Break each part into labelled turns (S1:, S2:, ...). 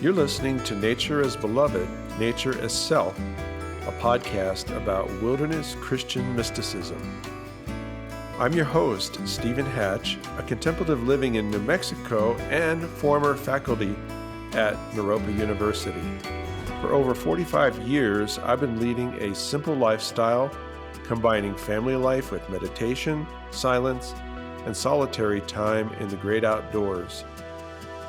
S1: You're listening to Nature as Beloved, Nature as Self, a podcast about wilderness Christian mysticism. I'm your host, Stephen Hatch, a contemplative living in New Mexico and former faculty at Naropa University. For over 45 years, I've been leading a simple lifestyle, combining family life with meditation, silence, and solitary time in the great outdoors.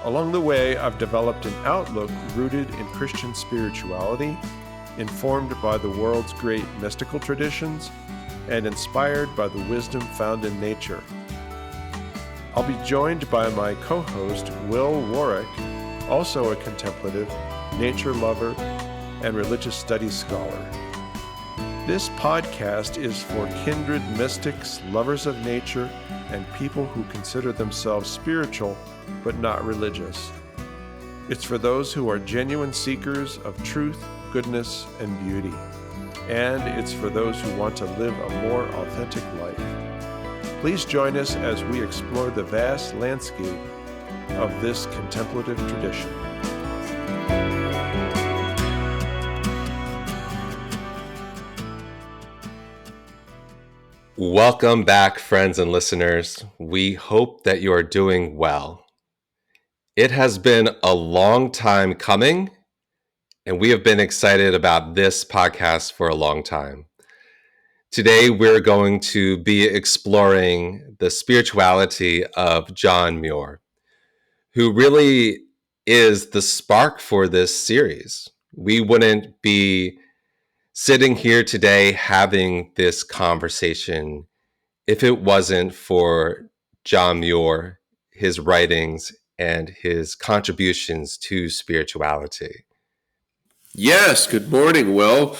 S1: Along the way, I've developed an outlook rooted in Christian spirituality, informed by the world's great mystical traditions, and inspired by the wisdom found in nature. I'll be joined by my co-host, Will Warwick, also a contemplative, nature lover, and religious studies scholar. This podcast is for kindred mystics, lovers of nature, and people who consider themselves spiritual but not religious. It's for those who are genuine seekers of truth, goodness, and beauty. And it's for those who want to live a more authentic life. Please join us as we explore the vast landscape of this contemplative tradition.
S2: Welcome back, friends and listeners. We hope that you are doing well. It has been a long time coming, and we have been excited about this podcast for a long time. Today, we're going to be exploring the spirituality of John Muir, who really is the spark for this series. We wouldn't be sitting here today having this conversation if it wasn't for John Muir, his writings, and his contributions to spirituality.
S1: Yes, good morning, Will.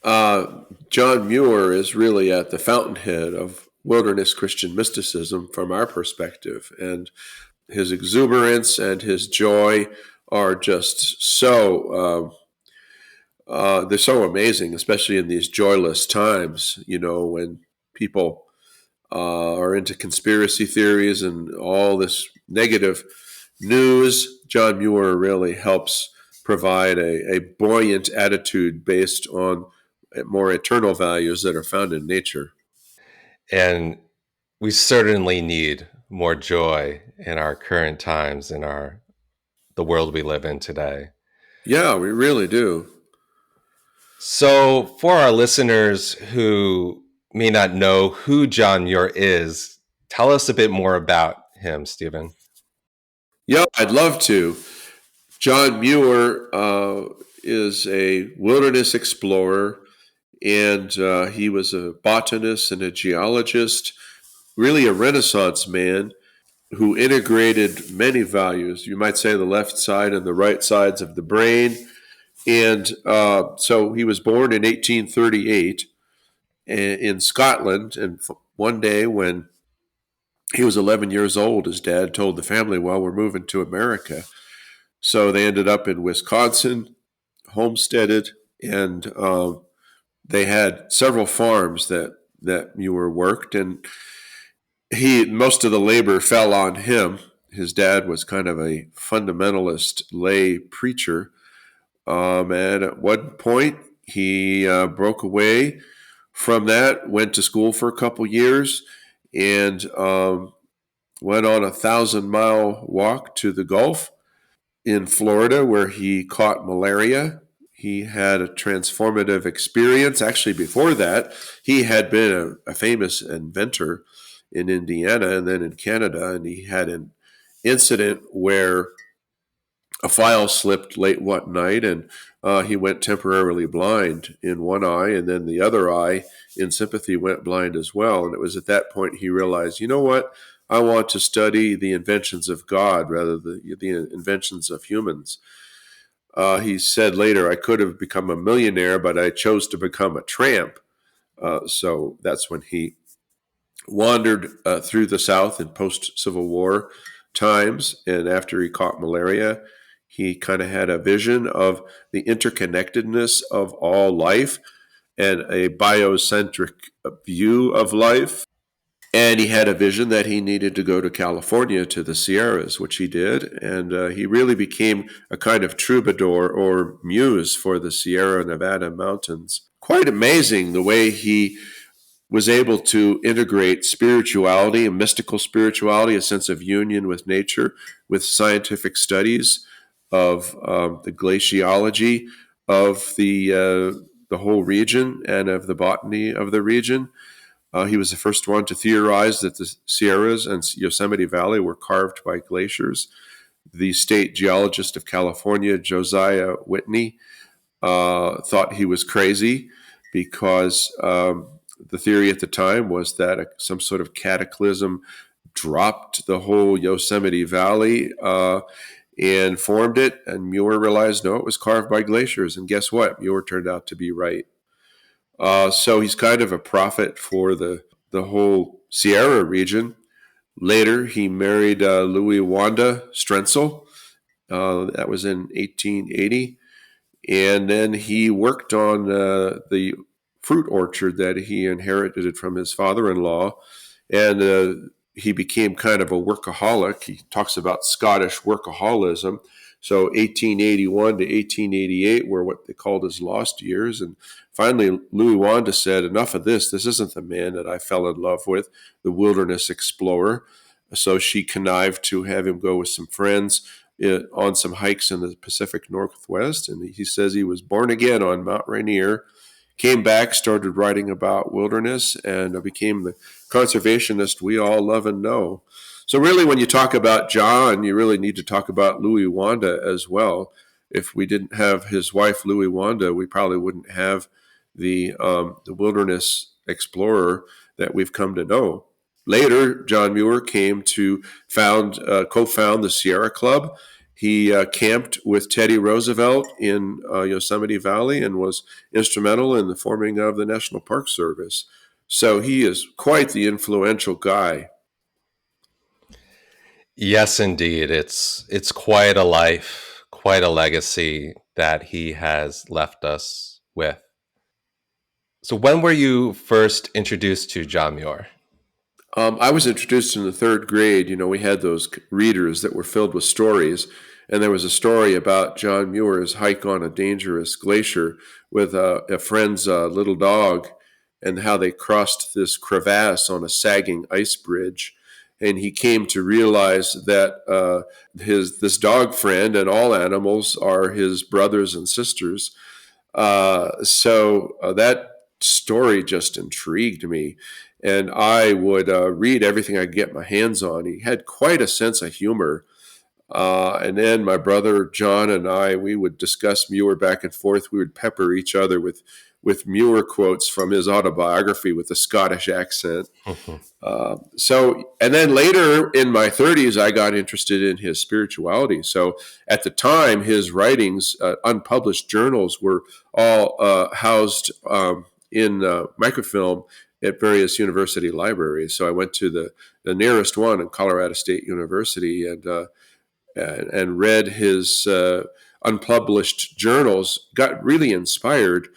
S1: John Muir is really at the fountainhead of wilderness Christian mysticism from our perspective, and his exuberance and his joy are just so they're so amazing, especially in these joyless times, when people are into conspiracy theories and all this negative news. John Muir really helps provide a buoyant attitude based on more eternal values that are found in nature.
S2: And we certainly need more joy in our current times, in the world we live in today.
S1: Yeah, we really do.
S2: So for our listeners who may not know who John Muir is, tell us a bit more about him, Stephen.
S1: Yeah, I'd love to. John Muir is a wilderness explorer, and he was a botanist and a geologist, really a Renaissance man who integrated many values. You might say the left side and the right sides of the brain. And so he was born in 1838 in Scotland. And one day when he was 11 years old, his dad told the family, well, we're moving to America. So they ended up in Wisconsin, homesteaded, and they had several farms that Muir worked, and most of the labor fell on him. His dad was kind of a fundamentalist lay preacher, and at one point he broke away from that, went to school for a couple years, and went on a 1,000-mile walk to the Gulf in Florida, where he caught malaria. He had a transformative experience. Actually, before that, he had been a famous inventor in Indiana and then in Canada, and he had an incident where a file slipped late one night, and he went temporarily blind in one eye, and then the other eye, in sympathy, went blind as well. And it was at that point he realized, you know what? I want to study the inventions of God rather than the inventions of humans. He said later, I could have become a millionaire, but I chose to become a tramp. So that's when he wandered through the South in post-Civil War times. And after he caught malaria, he kind of had a vision of the interconnectedness of all life and a biocentric view of life. And he had a vision that he needed to go to California to the Sierras, which he did. And he really became a kind of troubadour or muse for the Sierra Nevada mountains. Quite amazing the way he was able to integrate spirituality, a mystical spirituality, a sense of union with nature, with scientific studies of the glaciology of the whole region and of the botany of the region. He was the first one to theorize that the Sierras and Yosemite Valley were carved by glaciers. The state geologist of California, Josiah Whitney, thought he was crazy because the theory at the time was that some sort of cataclysm dropped the whole Yosemite Valley and formed it. And Muir realized, no, it was carved by glaciers. And guess what? Muir turned out to be right. So he's kind of a prophet for the whole Sierra region. Later, he married Louis Wanda Strentzel. That was in 1880. And then he worked on the fruit orchard that he inherited from his father-in-law. And he became kind of a workaholic. He talks about Scottish workaholism. So 1881 to 1888 were what they called his lost years. And finally, Louis Wanda said, enough of this. This isn't the man that I fell in love with, the wilderness explorer. So she connived to have him go with some friends on some hikes in the Pacific Northwest. And he says he was born again on Mount Rainier, came back, started writing about wilderness, and became the conservationist we all love and know. So really, when you talk about John, you really need to talk about Louis Wanda as well. If we didn't have his wife, Louis Wanda, we probably wouldn't have the wilderness explorer that we've come to know. Later, John Muir came to co-found the Sierra Club. He camped with Teddy Roosevelt in Yosemite Valley and was instrumental in the forming of the National Park Service. So he is quite the influential guy.
S2: Yes, indeed. It's quite a life, quite a legacy that he has left us with. So when were you first introduced to John Muir?
S1: I was introduced in the third grade. You know, we had those readers that were filled with stories, and there was a story about John Muir's hike on a dangerous glacier with a friend's little dog, and how they crossed this crevasse on a sagging ice bridge. And he came to realize that this dog friend and all animals are his brothers and sisters. So that story just intrigued me. And I would read everything I could get my hands on. He had quite a sense of humor. And then my brother John and I, we would discuss Muir back and forth. We would pepper each other with Muir quotes from his autobiography with a Scottish accent. And then later in my 30s, I got interested in his spirituality. So at the time, his writings, unpublished journals, were all housed in microfilm at various university libraries. So I went to the nearest one in Colorado State University and read his unpublished journals, got really inspired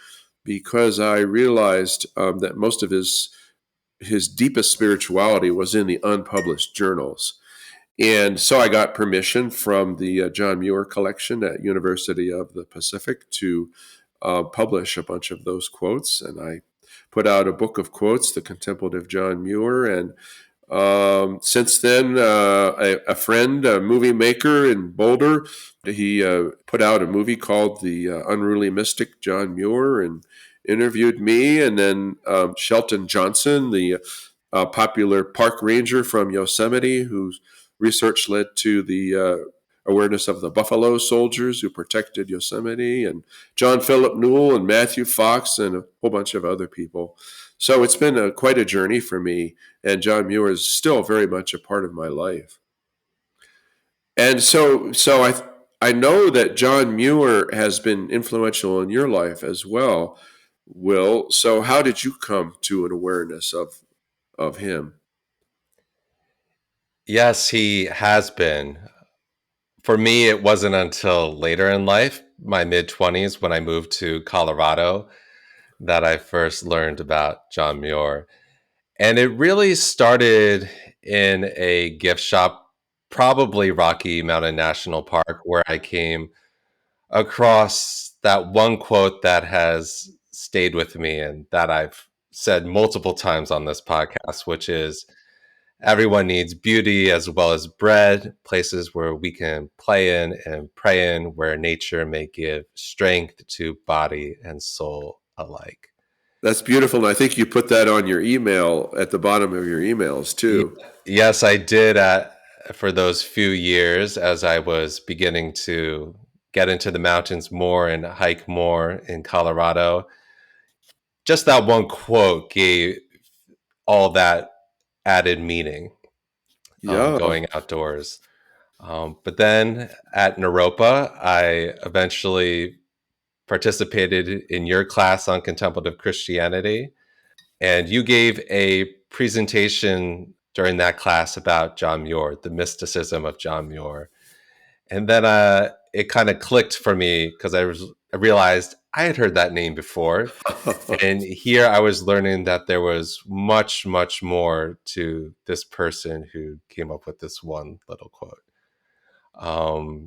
S1: because I realized that most of his deepest spirituality was in the unpublished journals. And so I got permission from the John Muir collection at University of the Pacific to publish a bunch of those quotes. And I put out a book of quotes, The Contemplative John Muir. And since then, a friend, a movie maker in Boulder, he put out a movie called The Unruly Mystic John Muir and interviewed me. And then Shelton Johnson, the popular park ranger from Yosemite, whose research led to the awareness of the buffalo soldiers who protected Yosemite, and John Philip Newell and Matthew Fox and a whole bunch of other people. So it's been quite a journey for me, and John Muir is still very much a part of my life. And so I know that John Muir has been influential in your life as well, Will. So how did you come to an awareness of him?
S2: Yes, he has been. For me, it wasn't until later in life, my mid 20s, when I moved to Colorado, that I first learned about John Muir. And it really started in a gift shop, probably Rocky Mountain National Park, where I came across that one quote that has stayed with me and that I've said multiple times on this podcast, which is everyone needs beauty as well as bread, places where we can play in and pray in, where nature may give strength to body and soul alike.
S1: That's beautiful. And I think you put that on your email at the bottom of your emails too.
S2: Yes, I did for those few years as I was beginning to get into the mountains more and hike more in Colorado. Just that one quote gave all that added meaning,
S1: Yeah.
S2: going outdoors. But then at Naropa, I eventually participated in your class on contemplative Christianity. And you gave a presentation during that class about John Muir, the mysticism of John Muir. And then it kind of clicked for me because I realized I had heard that name before. And here I was learning that there was much, much more to this person who came up with this one little quote.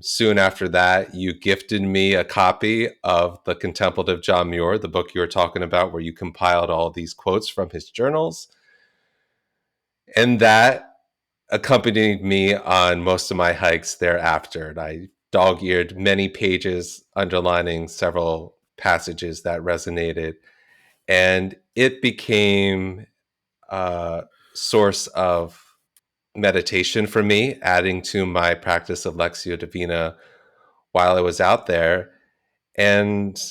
S2: Soon after that, you gifted me a copy of The Contemplative John Muir, the book you were talking about, where you compiled all these quotes from his journals. And that accompanied me on most of my hikes thereafter. And I dog eared many pages, underlining several passages that resonated. And it became a source of meditation for me, adding to my practice of Lectio Divina while I was out there. And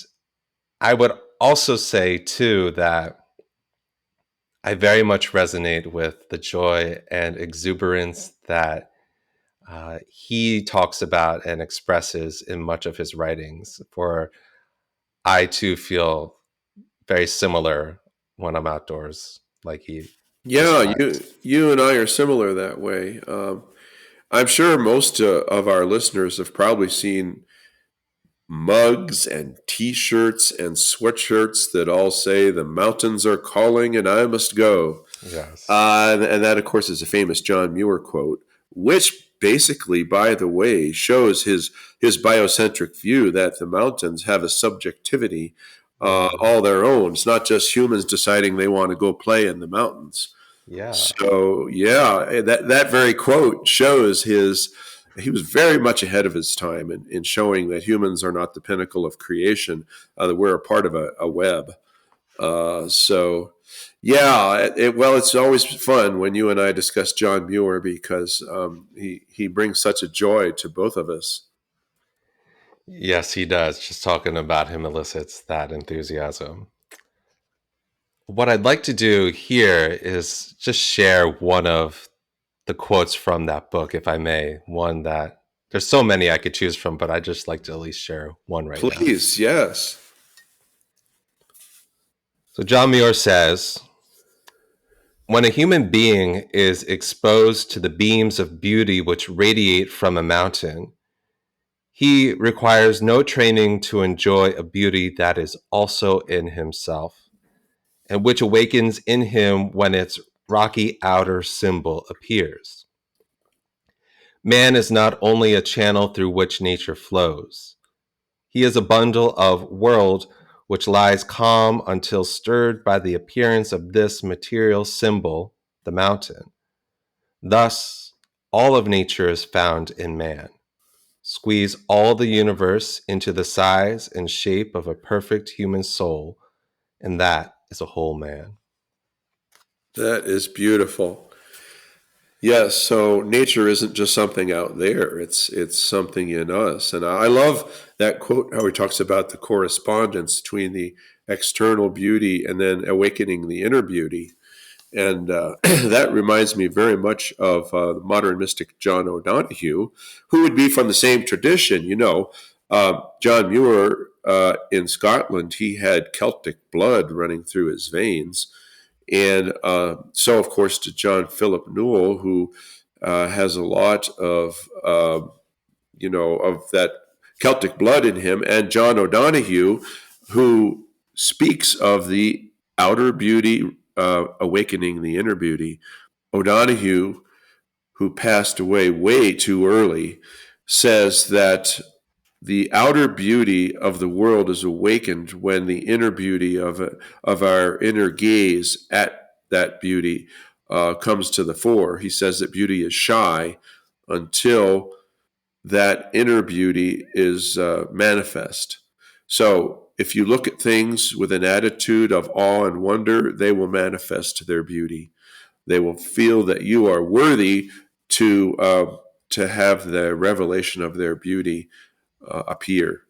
S2: I would also say, too, that I very much resonate with the joy and exuberance that he talks about and expresses in much of his writings. For I, too, feel very similar when I'm outdoors, like he
S1: Yeah, you
S2: describes.
S1: you and I are similar that way. I'm sure most of our listeners have probably seen mugs and T-shirts and sweatshirts that all say "The mountains are calling and I must go."
S2: Yes.
S1: And that, of course, is a famous John Muir quote, which basically, by the way, shows his biocentric view that the mountains have a subjectivity
S2: Mm,
S1: all their own. It's not just humans deciding they want to go play in the mountains.
S2: yeah.
S1: So yeah, that very quote shows his. He was very much ahead of his time in showing that humans are not the pinnacle of creation; that we're a part of a web. So, yeah, well, it's always fun when you and I discuss John Muir because he brings such a joy to both of us.
S2: Yes, he does. Just talking about him elicits that enthusiasm. What I'd like to do here is just share one of the quotes from that book, if I may. One that there's so many I could choose from, but I just like to at least share one right now.
S1: Please, yes.
S2: So John Muir says, when a human being is exposed to the beams of beauty which radiate from a mountain, he requires no training to enjoy a beauty that is also in himself, and which awakens in him when its rocky outer symbol appears. Man is not only a channel through which nature flows, he is a bundle of world which lies calm until stirred by the appearance of this material symbol, the mountain. Thus, all of nature is found in man. Squeeze all the universe into the size and shape of a perfect human soul, and that is a whole man.
S1: That is beautiful. Yes, so nature isn't just something out there; it's something in us. And I love that quote how he talks about the correspondence between the external beauty and then awakening the inner beauty. And that reminds me very much of the modern mystic John O'Donohue, who would be from the same tradition. John Muir in Scotland, he had Celtic blood running through his veins. And so, of course, to John Philip Newell, who has a lot of that Celtic blood in him, and John O'Donohue, who speaks of the outer beauty awakening the inner beauty. O'Donohue, who passed away way too early, says that the outer beauty of the world is awakened when the inner beauty of our inner gaze at that beauty comes to the fore. He says that beauty is shy until that inner beauty is manifest. So if you look at things with an attitude of awe and wonder, they will manifest their beauty. They will feel that you are worthy to have the revelation of their beauty appear.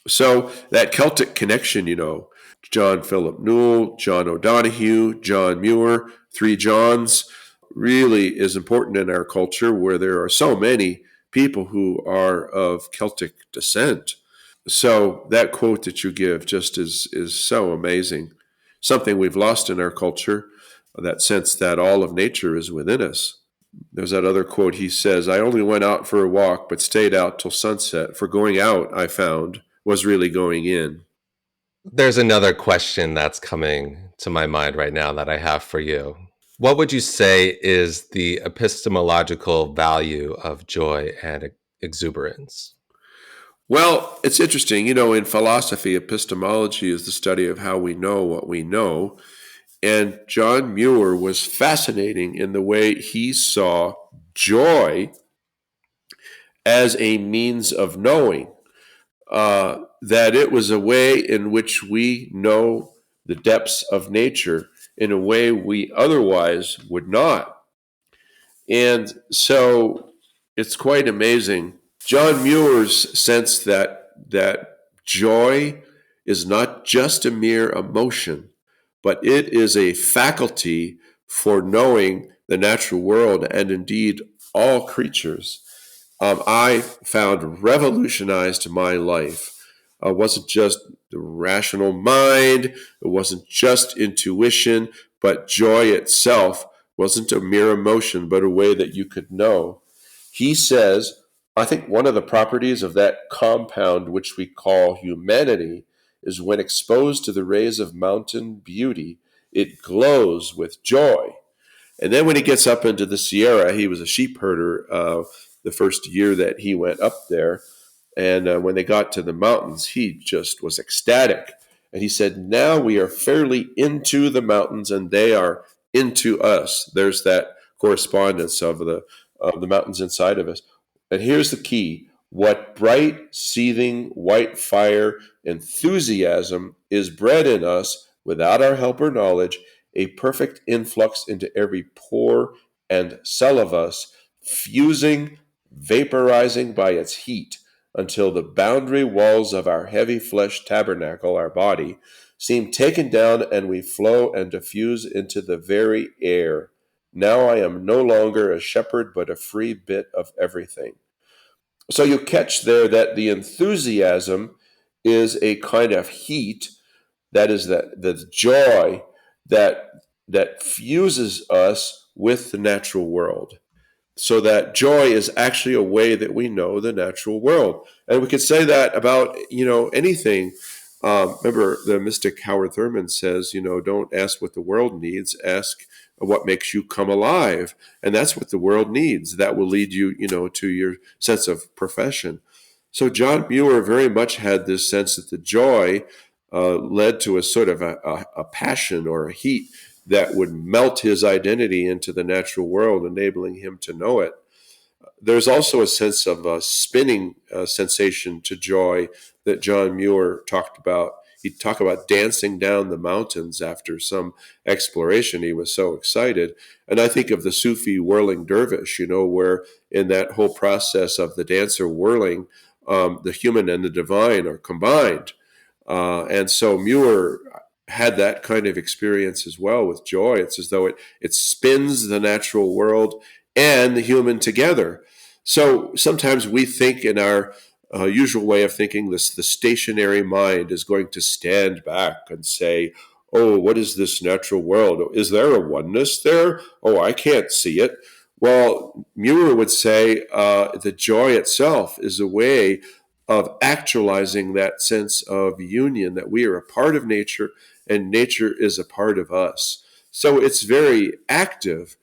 S1: So that Celtic connection, John Philip Newell, John O'Donohue, John Muir, three Johns, really is important in our culture where there are so many people who are of Celtic descent. So that quote that you give just is so amazing. Something we've lost in our culture, that sense that all of nature is within us. There's that other quote. He says, I only went out for a walk, but stayed out till sunset. For going out, I found, was really going in.
S2: There's another question that's coming to my mind right now that I have for you. What would you say is the epistemological value of joy and exuberance?
S1: Well, it's interesting. In philosophy, epistemology is the study of how we know what we know. And John Muir was fascinating in the way he saw joy as a means of knowing, that it was a way in which we know the depths of nature in a way we otherwise would not. And so it's quite amazing. John Muir's sense that joy is not just a mere emotion, but it is a faculty for knowing the natural world and indeed all creatures. I found revolutionized my life. It wasn't just the rational mind, it wasn't just intuition, but joy itself wasn't a mere emotion, but a way that you could know. He says, I think one of the properties of that compound which we call humanity is when exposed to the rays of mountain beauty, it glows with joy. And then when he gets up into the Sierra, he was a sheep herder the first year that he went up there. And when they got to the mountains, he just was ecstatic. And he said, now we are fairly into the mountains and they are into us. There's that correspondence of the mountains inside of us. And here's the key. What bright, seething, white fire enthusiasm is bred in us without our help or knowledge, a perfect influx into every pore and cell of us, fusing, vaporizing by its heat, until the boundary walls of our heavy flesh tabernacle, our body, seem taken down and we flow and diffuse into the very air. Now I am no longer a shepherd, but a free bit of everything. So you catch there that the enthusiasm is a kind of heat, that is the joy that fuses us with the natural world. So that joy is actually a way that we know the natural world. And we could say that about, anything. Remember, the mystic Howard Thurman says, don't ask what the world needs, ask what makes you come alive. And that's what the world needs. That will lead you, to your sense of profession. So John Muir very much had this sense that the joy led to a sort of a passion or a heat that would melt his identity into the natural world, enabling him to know it. There's also a sense of a spinning sensation to joy that John Muir talked about. He'd talk about dancing down the mountains after some exploration. He was so excited. And I think of the Sufi whirling dervish, where in that whole process of the dancer whirling, the human and the divine are combined. And so Muir had that kind of experience as well with joy. It's as though it spins the natural world and the human together. So sometimes we think in our usual way of thinking, the stationary mind is going to stand back and say, oh, what is this natural world? Is there a oneness there? Oh, I can't see it. Well, Muir would say the joy itself is a way of actualizing that sense of union, that we are a part of nature and nature is a part of us. So it's very active.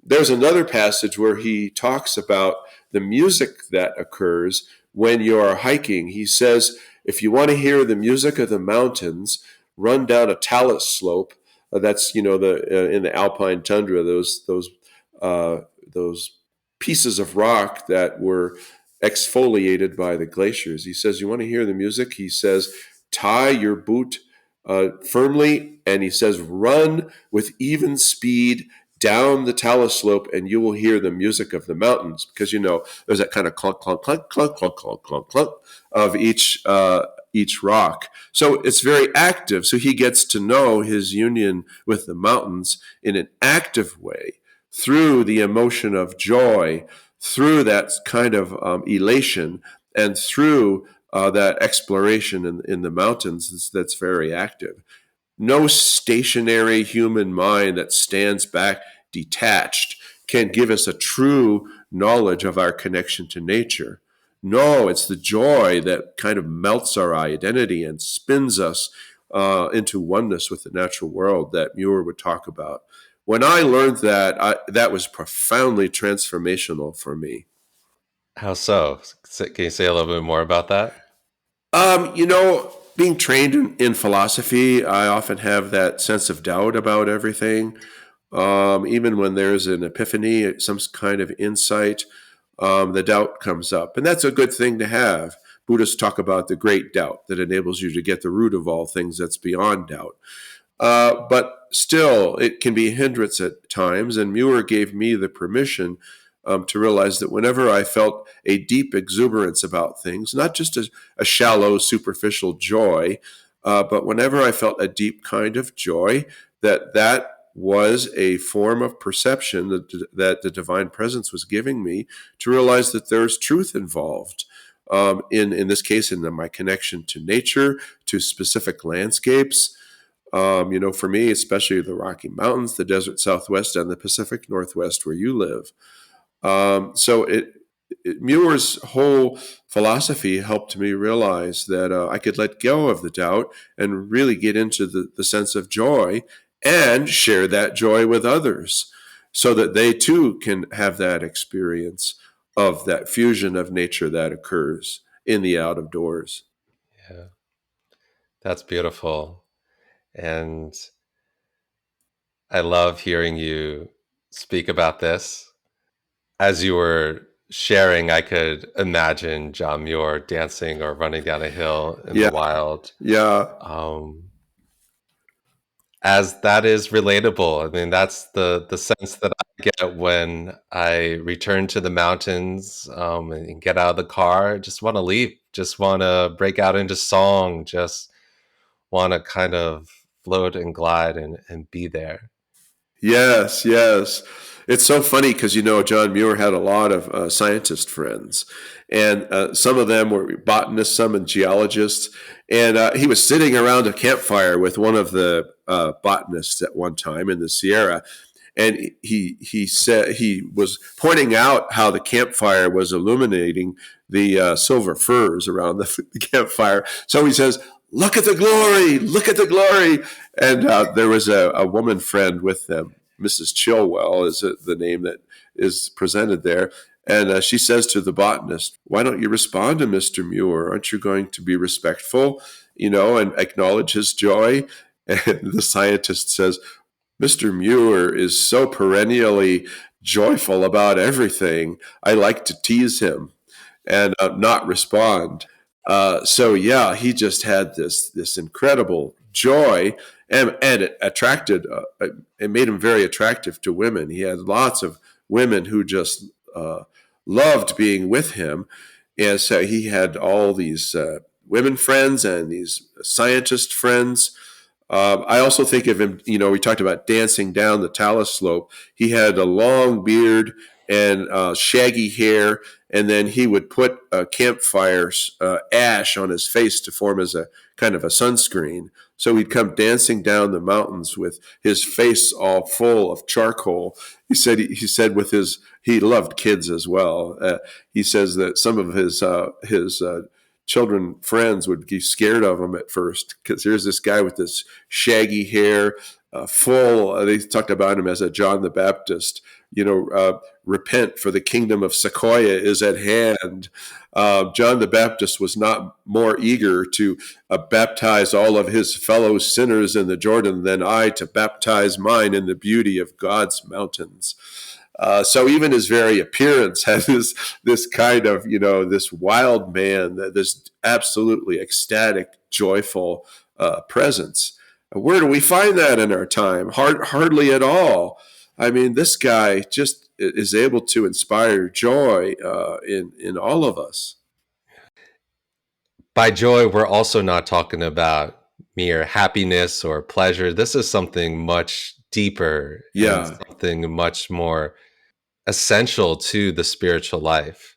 S1: There's another passage where he talks about the music that occurs when you're hiking. He says, if you want to hear the music of the mountains, run down a talus slope. That's the in the alpine tundra, those pieces of rock that were exfoliated by the glaciers. He says, you want to hear the music? He says, tie your boot firmly, and he says, run with even speed down the talus slope, and you will hear the music of the mountains, because there's that kind of clunk, clunk, clunk, clunk, clunk, clunk, clunk, clunk of each rock. So it's very active. So he gets to know his union with the mountains in an active way through the emotion of joy, through that kind of elation, and through that exploration in the mountains that's very active. No stationary human mind that stands back detached can give us a true knowledge of our connection to nature. No, it's the joy that kind of melts our identity and spins us into oneness with the natural world that Muir would talk about. When I learned that, that was profoundly transformational for me.
S2: How so? Can you say a little bit more about that?
S1: Being trained in philosophy, I often have that sense of doubt about everything. Even when there's an epiphany, some kind of insight, the doubt comes up. And that's a good thing to have. Buddhists talk about the great doubt that enables you to get the root of all things that's beyond doubt. But still, it can be a hindrance at times. And Muir gave me the permission to realize that whenever I felt a deep exuberance about things, not just a shallow, superficial joy, but whenever I felt a deep kind of joy, that was a form of perception that the divine presence was giving me to realize that there's truth involved. In this case, in my connection to nature, to specific landscapes. For me, especially the Rocky Mountains, the desert Southwest, and the Pacific Northwest where you live. Muir's whole philosophy helped me realize that I could let go of the doubt and really get into the sense of joy and share that joy with others so that they too can have that experience of that fusion of nature that occurs in the out of doors.
S2: Yeah, that's beautiful. And I love hearing you speak about this. As you were sharing, I could imagine John Muir dancing or running down a hill in the
S1: Yeah,
S2: wild.
S1: yeah,
S2: Um, as that is relatable. I mean, that's the sense that I get when I return to the mountains and get out of the car. Just want to leave. Just want to break out into song. Just want to kind of float and glide and be there.
S1: yes, yes. It's so funny because John Muir had a lot of scientist friends, and some of them were botanists, some and geologists. And he was sitting around a campfire with one of the botanists at one time in the Sierra, and he said he was pointing out how the campfire was illuminating the silver firs around the campfire. So he says, "Look at the glory! Look at the glory!" And there was a woman friend with them. Mrs. Chilwell is the name that is presented there. And she says to the botanist, "Why don't you respond to Mr. Muir? Aren't you going to be respectful, and acknowledge his joy?" And the scientist says, "Mr. Muir is so perennially joyful about everything. I like to tease him and not respond." So yeah, he just had this incredible joy, and it attracted. It made him very attractive to women. He had lots of women who just loved being with him, and so he had all these women friends and these scientist friends. I also think of him, we talked about dancing down the talus slope. He had a long beard and shaggy hair, and then he would put a campfire ash on his face to form as a kind of a sunscreen. So he'd come dancing down the mountains with his face all full of charcoal. He said with he loved kids as well. He says that some of his children friends would be scared of him at first, because here's this guy with this shaggy hair, they talked about him as a John the Baptist. Repent, for the kingdom of Sequoia is at hand. John the Baptist was not more eager to baptize all of his fellow sinners in the Jordan than I to baptize mine in the beauty of God's mountains. So even his very appearance had this kind of, this wild man, this absolutely ecstatic, joyful presence. Where do we find that in our time? Hardly at all. I mean, this guy just is able to inspire joy in all of us.
S2: By joy, we're also not talking about mere happiness or pleasure. This is something much deeper and
S1: Yeah,
S2: something much more essential to the spiritual life.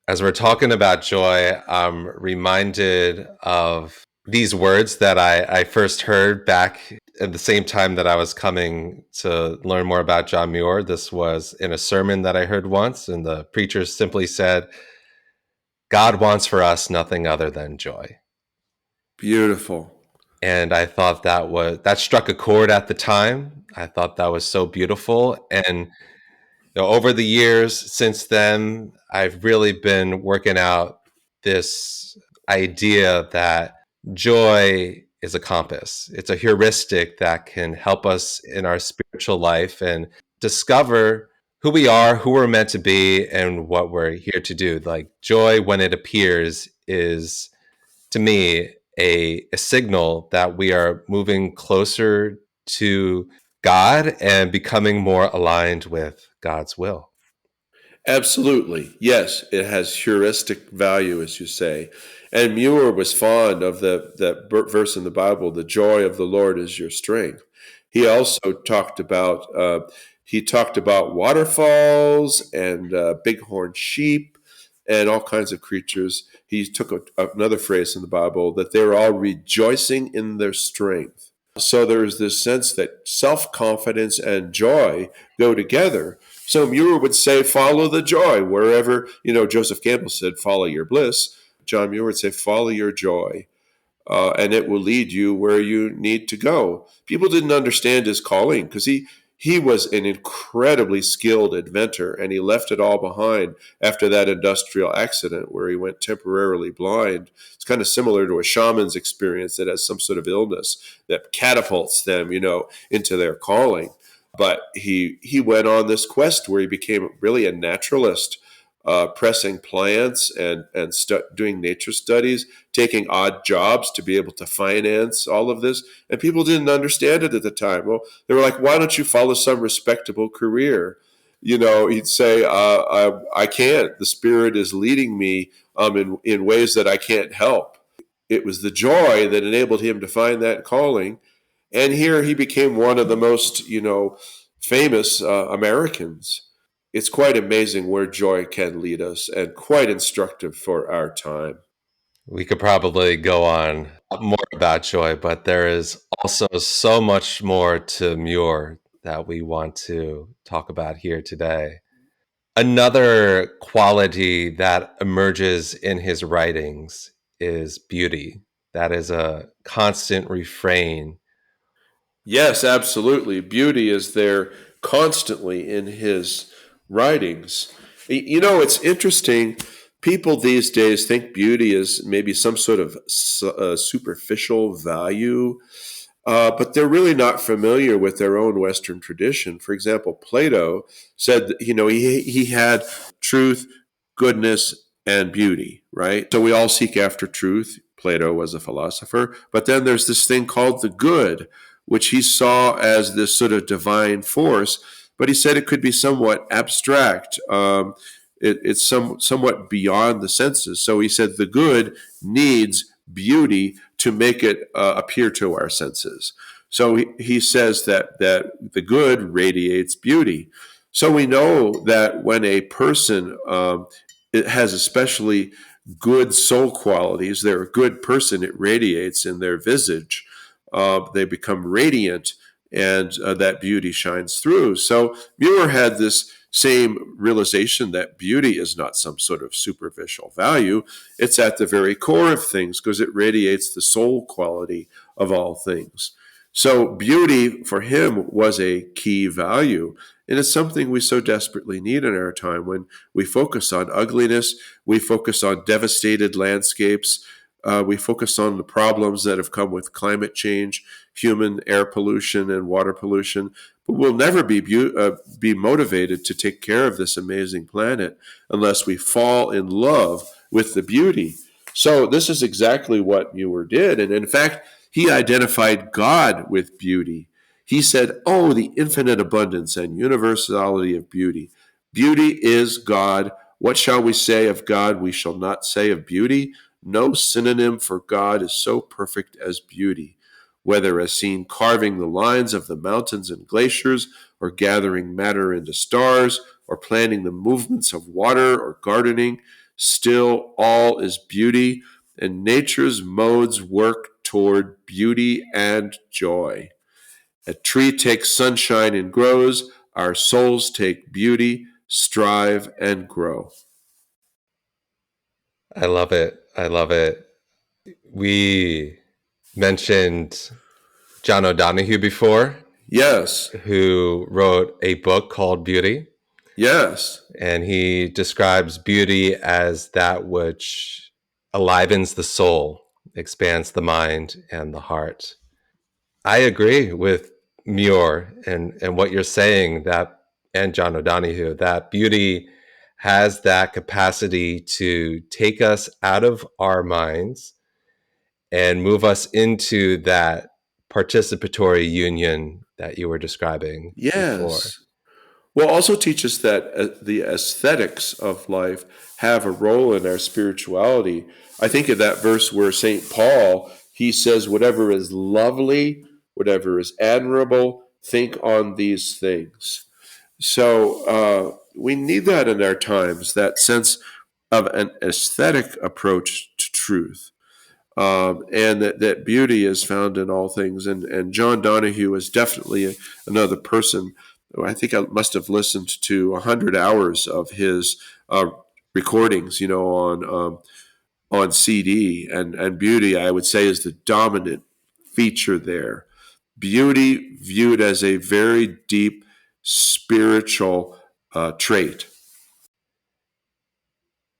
S2: As we're talking about joy, I'm reminded of these words that I first heard back at the same time that I was coming to learn more about John Muir. This was in a sermon that I heard once, and the preacher simply said, "God wants for us nothing other than joy."
S1: beautiful.
S2: And I thought that struck a chord at the time. I thought that was so beautiful. And over the years since then, I've really been working out this idea that joy is a compass. It's a heuristic that can help us in our spiritual life and discover who we are, who we're meant to be, and what we're here to do. Like, joy, when it appears, is, to me, a signal that we are moving closer to God and becoming more aligned with God's will.
S1: Absolutely. Yes, it has heuristic value, as you say. And Muir was fond of that verse in the Bible, the joy of the Lord is your strength. He also talked about waterfalls and bighorn sheep and all kinds of creatures. He took another phrase in the Bible, that they're all rejoicing in their strength. So there's this sense that self-confidence and joy go together. So Muir would say, follow the joy wherever, Joseph Campbell said, follow your bliss. John Muir would say, follow your joy, and it will lead you where you need to go. People didn't understand his calling, because he was an incredibly skilled inventor, and he left it all behind after that industrial accident where he went temporarily blind. It's kind of similar to a shaman's experience that has some sort of illness that catapults them, into their calling. But he went on this quest where he became really a naturalist, pressing plants and doing nature studies, taking odd jobs to be able to finance all of this. And people didn't understand it at the time. Well, they were like, why don't you follow some respectable career? He'd say, I can't. The Spirit is leading me in ways that I can't help. It was the joy that enabled him to find that calling. And here he became one of the most, famous Americans. It's quite amazing where joy can lead us, and quite instructive for our time.
S2: We could probably go on more about joy, but there is also so much more to Muir that we want to talk about here today. Another quality that emerges in his writings is beauty. That is a constant refrain.
S1: Yes, absolutely. Beauty is there constantly in his writings. It's interesting. People these days think beauty is maybe some sort of superficial value, but they're really not familiar with their own Western tradition. For example, Plato said that, he had truth, goodness, and beauty, right? So we all seek after truth. Plato was a philosopher. But then there's this thing called the good, which he saw as this sort of divine force, but he said it could be somewhat abstract. It's somewhat beyond the senses. So he said the good needs beauty to make it appear to our senses. So he says that the good radiates beauty. So we know that when a person it has especially good soul qualities, they're a good person, it radiates in their visage. They become radiant, and that beauty shines through. So Muir had this same realization that beauty is not some sort of superficial value. It's at the very core of things because it radiates the soul quality of all things. So beauty for him was a key value. And it's something we so desperately need in our time when we focus on ugliness, we focus on devastated landscapes, we focus on the problems that have come with climate change, human air pollution, and water pollution. But we'll never be motivated to take care of this amazing planet unless we fall in love with the beauty. So this is exactly what Muir did. And in fact, he identified God with beauty. He said, oh, the infinite abundance and universality of beauty. Beauty is God. What shall we say of God? We shall not say of beauty. No synonym for God is so perfect as beauty, whether as seen carving the lines of the mountains and glaciers, or gathering matter into stars, or planning the movements of water, or gardening. Still, all is beauty, and nature's modes work toward beauty and joy. A tree takes sunshine and grows. Our souls take beauty, strive, and grow.
S2: I love it. I love it. We mentioned John O'Donohue before,
S1: Yes,
S2: who wrote a book called Beauty.
S1: yes,
S2: And he describes beauty as that which alivens the soul, expands the mind and the heart. I agree with Muir and what you're saying, that, and John O'Donohue, that beauty has that capacity to take us out of our minds and move us into that participatory union that you were describing before.
S1: yes. Well, also teaches that the aesthetics of life have a role in our spirituality. I think of that verse where St. Paul, he says, whatever is lovely, whatever is admirable, think on these things. So we need that in our times, that sense of an aesthetic approach to truth. And that beauty is found in all things. And John Donahue is definitely another person. I think I must have listened to 100 hours of his recordings, on CD. And beauty, I would say, is the dominant feature there. Beauty viewed as a very deep spiritual trait.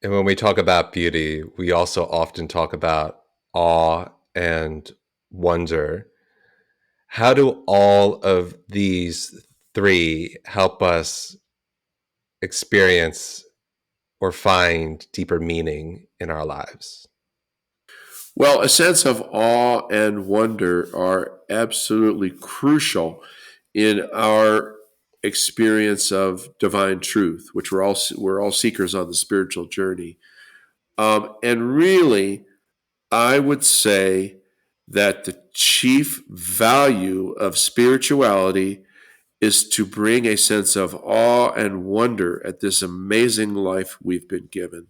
S2: And when we talk about beauty, we also often talk about awe and wonder. How do all of these three help us experience or find deeper meaning in our lives?
S1: Well, a sense of awe and wonder are absolutely crucial in our experience of divine truth, which we're all seekers on the spiritual journey. And really, I would say that the chief value of spirituality is to bring a sense of awe and wonder at this amazing life we've been given.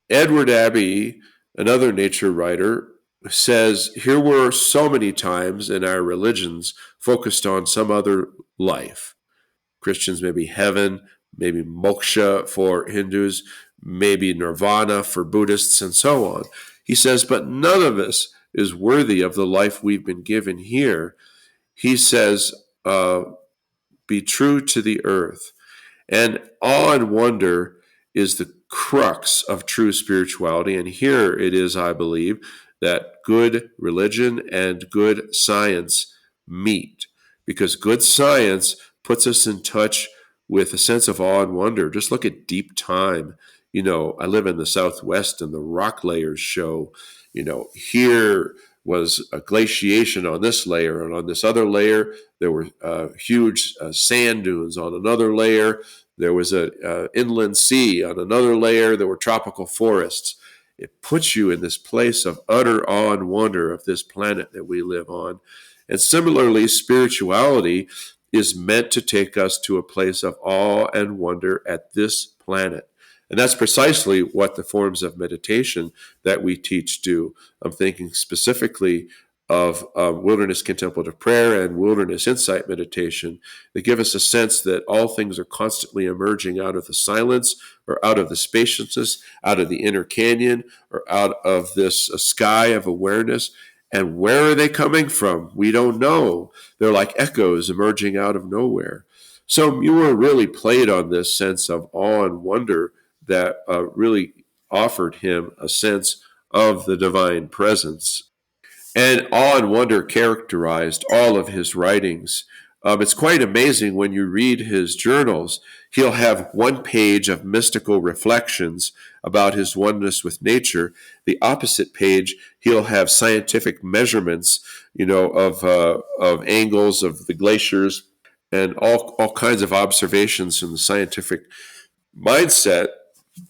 S1: Edward Abbey, another nature writer, says here were so many times in our religions focused on some other life. Christians, maybe heaven, maybe moksha for Hindus, maybe nirvana for Buddhists, and so on. He says, but none of us is worthy of the life we've been given here. He says, be true to the earth. And awe and wonder is the crux of true spirituality. And here it is, I believe, that good religion and good science meet. Because good science puts us in touch with a sense of awe and wonder. Just look at deep time. I live in the Southwest and the rock layers show, here was a glaciation on this layer, and on this other layer, there were huge sand dunes. On another layer, there was an inland sea. On another layer, there were tropical forests. It puts you in this place of utter awe and wonder of this planet that we live on. And similarly, spirituality is meant to take us to a place of awe and wonder at this planet. And that's precisely what the forms of meditation that we teach do. I'm thinking specifically wilderness contemplative prayer and wilderness insight meditation that give us a sense that all things are constantly emerging out of the silence or out of the spaciousness, out of the inner canyon, or out of this sky of awareness. And where are they coming from? We don't know. They're like echoes emerging out of nowhere. So Muir really played on this sense of awe and wonder that really offered him a sense of the divine presence. And awe and wonder characterized all of his writings. It's quite amazing when you read his journals. He'll have one page of mystical reflections about his oneness with nature. The opposite page, he'll have scientific measurements, of angles of the glaciers and all kinds of observations from the scientific mindset.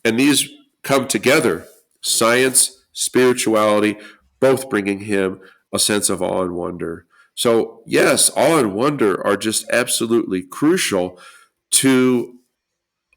S1: And these come together, science, spirituality, both bringing him a sense of awe and wonder. So, yes, awe and wonder are just absolutely crucial to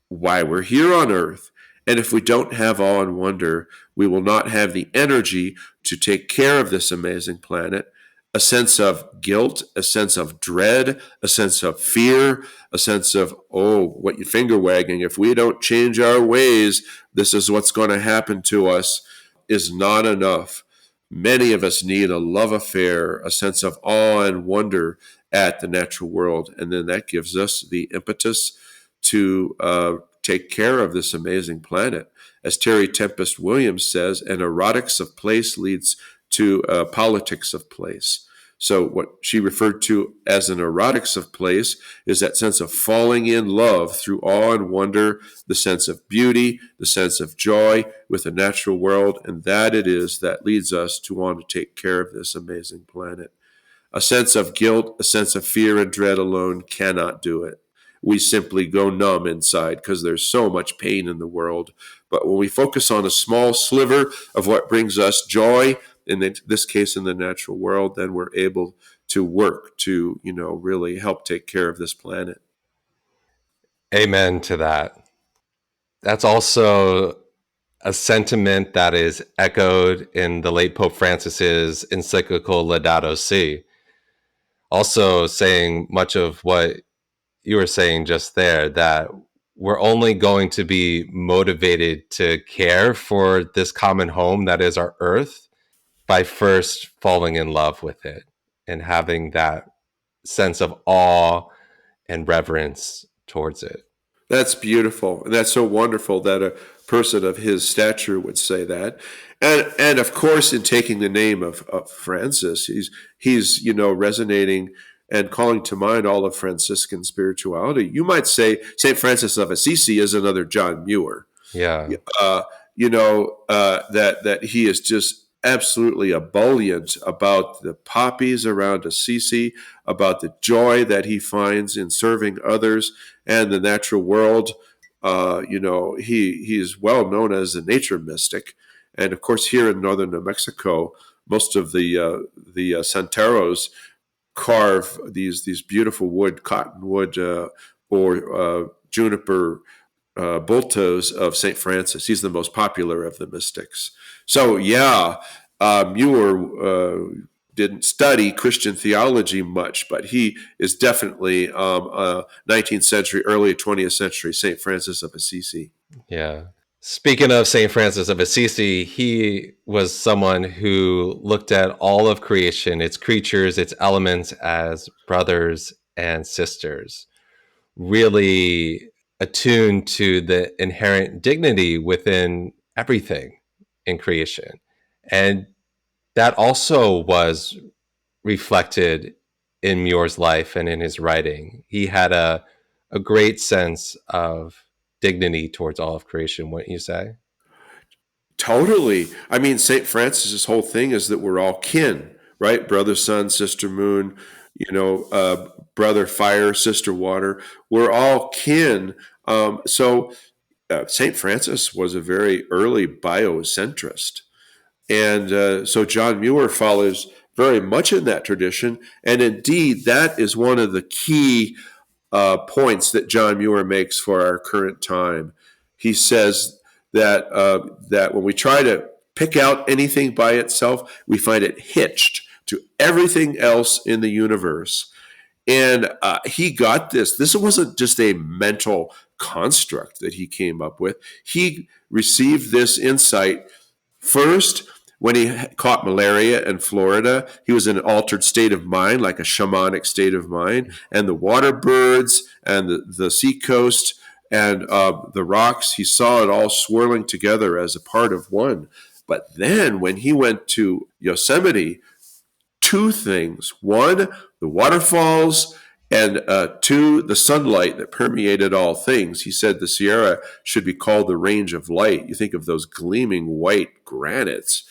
S1: why we're here on earth. And if we don't have awe and wonder, we will not have the energy to take care of this amazing planet. A sense of guilt, a sense of dread, a sense of fear, a sense of, oh, what you finger wagging. If we don't change our ways, this is what's going to happen to us, is not enough. Many of us need a love affair, a sense of awe and wonder at the natural world. And then that gives us the impetus to take care of this amazing planet. As Terry Tempest Williams says, an erotics of place leads to politics of place. So what she referred to as an erotics of place is that sense of falling in love through awe and wonder, the sense of beauty, the sense of joy with the natural world, and that it is that leads us to want to take care of this amazing planet. A sense of guilt, a sense of fear and dread alone cannot do it. We simply go numb inside because there's so much pain in the world. But when we focus on a small sliver of what brings us joy, in this case in the natural world, then we're able to work to, really help take care of this planet.
S2: Amen to that. That's also a sentiment that is echoed in the late Pope Francis's encyclical Laudato Si. Also saying much of what you were saying just there, that we're only going to be motivated to care for this common home that is our earth by first falling in love with it and having that sense of awe and reverence towards it.
S1: That's beautiful. And that's so wonderful that a person of his stature would say that. And of course, in taking the name of Francis, he's resonating and calling to mind all of Franciscan spirituality. You might say St. Francis of Assisi is another John Muir.
S2: Yeah.
S1: That he is just absolutely ebullient about the poppies around Assisi, about the joy that he finds in serving others and the natural world. He is well known as a nature mystic. And of course, here in northern New Mexico, most of the santeros carve these beautiful cottonwood or juniper bultos of St. Francis. He's the most popular of the mystics. So, Muir didn't study Christian theology much, but he is definitely 19th century, early 20th century St. Francis of Assisi.
S2: Yeah. Speaking of St. Francis of Assisi, he was someone who looked at all of creation, its creatures, its elements as brothers and sisters, really attuned to the inherent dignity within everything in creation. And that also was reflected in Muir's life and in his writing. He had a great sense of dignity towards all of creation, wouldn't you say?
S1: Totally. I mean, St. Francis's whole thing is that we're all kin, right? Brother sun, sister moon, brother fire, sister water. We're all kin. So St. Francis was a very early biocentrist. And so John Muir follows very much in that tradition. And indeed, that is one of the key points that John Muir makes for our current time. He says that when we try to pick out anything by itself, we find it hitched to everything else in the universe. And he got this. This wasn't just a mental construct that he came up with. He received this insight first when he caught malaria in Florida. He was in an altered state of mind, like a shamanic state of mind. And the water birds and the seacoast and the rocks, he saw it all swirling together as a part of one. But then when he went to Yosemite, two things. One, the waterfalls, and two, the sunlight that permeated all things. He said the Sierra should be called the range of light. You think of those gleaming white granites.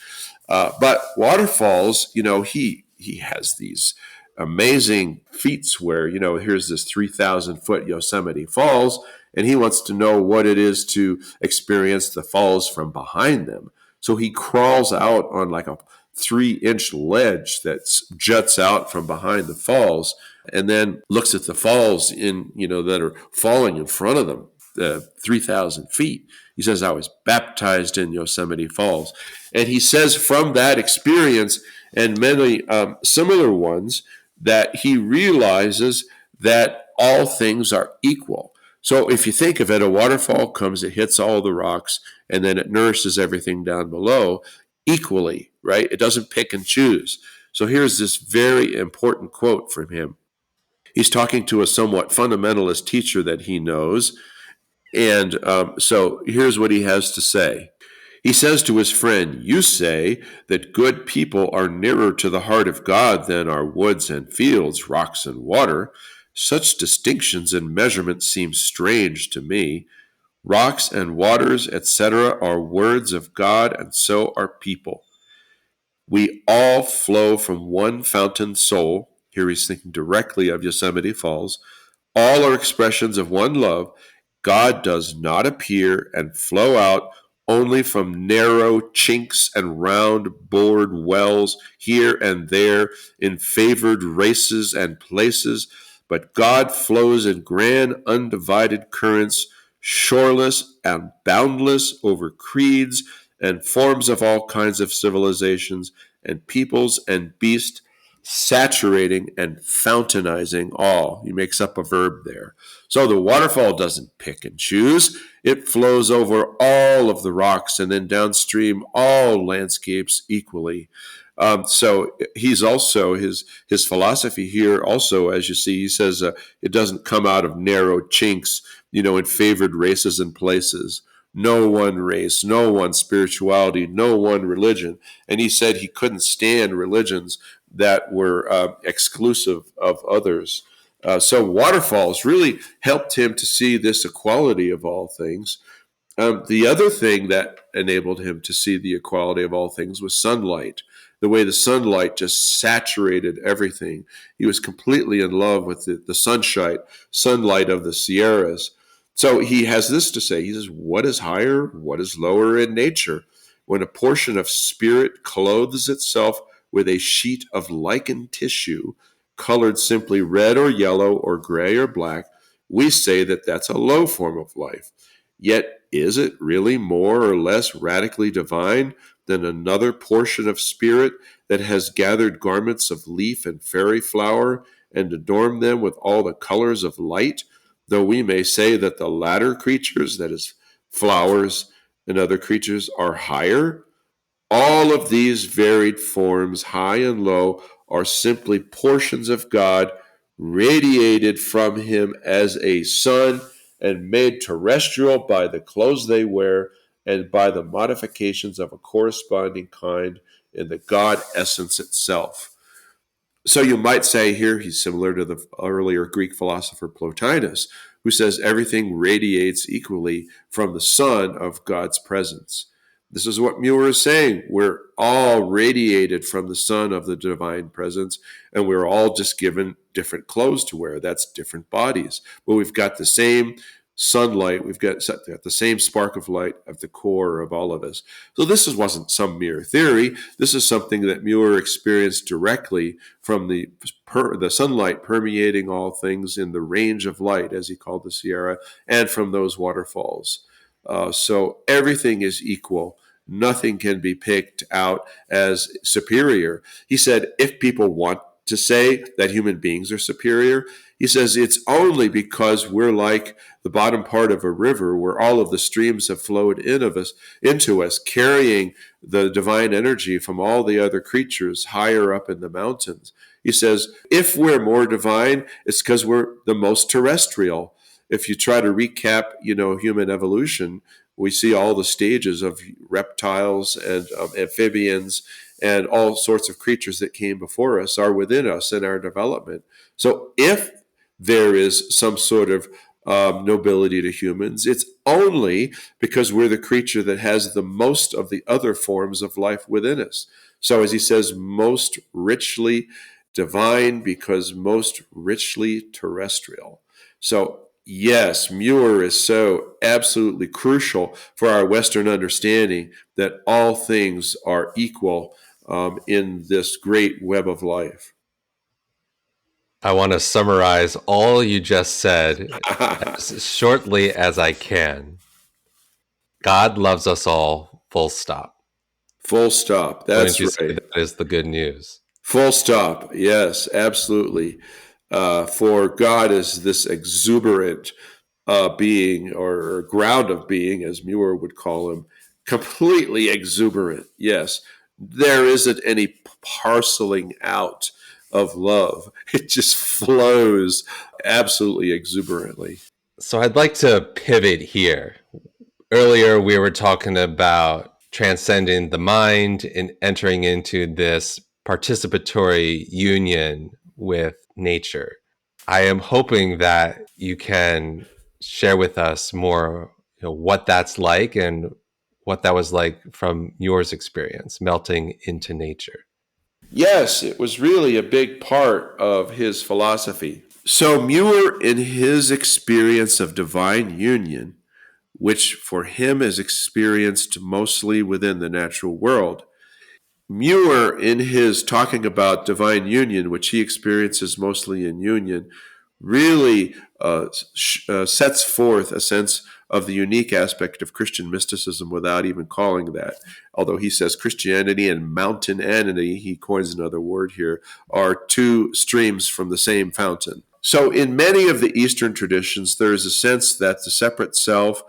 S1: But waterfalls, he has these amazing feats where, here's this 3,000 foot Yosemite Falls, and he wants to know what it is to experience the falls from behind them. So he crawls out on like a 3-inch ledge that juts out from behind the falls, and then looks at the falls that are falling in front of them, 3,000 feet. He says, I was baptized in Yosemite Falls. And he says from that experience and many similar ones that he realizes that all things are equal. So if you think of it, a waterfall comes, it hits all the rocks, and then it nourishes everything down below equally, right? It doesn't pick and choose. So here's this very important quote from him. He's talking to a somewhat fundamentalist teacher that he knows. And so here's what he has to say. He says to his friend, you say that good people are nearer to the heart of God than are woods and fields, rocks and water. Such distinctions and measurements seem strange to me. Rocks and waters, etc., are words of God, and so are people. We all flow from one fountain soul. Here he's thinking directly of Yosemite Falls. All are expressions of one love. God does not appear and flow out only from narrow chinks and round bored wells here and there in favored races and places, but God flows in grand undivided currents, shoreless and boundless over creeds and forms of all kinds of civilizations and peoples and beasts, saturating and fountainizing all. He makes up a verb there. So the waterfall doesn't pick and choose. It flows over all of the rocks and then downstream all landscapes equally. So he's also, his philosophy here also, as you see, he says it doesn't come out of narrow chinks, in favored races and places. No one race, no one spirituality, no one religion. And he said he couldn't stand religions that were exclusive of others. So waterfalls really helped him to see this equality of all things. The other thing that enabled him to see the equality of all things was sunlight. The way the sunlight just saturated everything. He was completely in love with the sunlight of the Sierras. So he has this to say. He says, what is higher, what is lower in nature? When a portion of spirit clothes itself with a sheet of lichened tissue, colored simply red or yellow or gray or black, we say that that's a low form of life. Yet, is it really more or less radically divine than another portion of spirit that has gathered garments of leaf and fairy flower and adorned them with all the colors of light? Though we may say that the latter creatures, that is, flowers and other creatures, are higher, all of these varied forms, high and low, are simply portions of God radiated from him as a sun and made terrestrial by the clothes they wear and by the modifications of a corresponding kind in the God essence itself. So you might say here he's similar to the earlier Greek philosopher Plotinus, who says everything radiates equally from the sun of God's presence. This is what Muir is saying. We're all radiated from the sun of the divine presence, and we're all just given different clothes to wear. That's different bodies. But we've got the same sunlight. We've got the same spark of light at the core of all of us. So this wasn't some mere theory. This is something that Muir experienced directly from the sunlight permeating all things in the range of light, as he called the Sierra, and from those waterfalls. So everything is equal. nothing can be picked out as superior. He said, if people want to say that human beings are superior, he says it's only because we're like the bottom part of a river where all of the streams have flowed into us, carrying the divine energy from all the other creatures higher up in the mountains. He says, if we're more divine, it's because we're the most terrestrial. If you try to recap, human evolution, we see all the stages of reptiles and amphibians and all sorts of creatures that came before us are within us in our development. So if there is some sort of nobility to humans, it's only because we're the creature that has the most of the other forms of life within us. So as he says, most richly divine because most richly terrestrial. So yes, Muir is so absolutely crucial for our Western understanding that all things are equal in this great web of life.
S2: I want to summarize all you just said as shortly as I can. God loves us all, full stop.
S1: Full stop.
S2: Wouldn't
S1: That's
S2: you say
S1: right.
S2: that is the good news?
S1: Full stop. Yes, absolutely. For God is this exuberant being or ground of being, as Muir would call him, completely exuberant. Yes, there isn't any parceling out of love. It just flows absolutely exuberantly.
S2: So I'd like to pivot here. Earlier, we were talking about transcending the mind and entering into this participatory union with nature. I am hoping that you can share with us more, what that's like and what that was like from yours experience, melting into nature.
S1: Yes, it was really a big part of his philosophy. So, Muir, in his experience of divine union, which for him is experienced mostly within the natural world, Muir, in his talking about divine union, which he experiences mostly in union, really sets forth a sense of the unique aspect of Christian mysticism without even calling that. Although he says Christianity and mountaineer, he coins another word here, are two streams from the same fountain. So, in many of the Eastern traditions, there is a sense that the separate self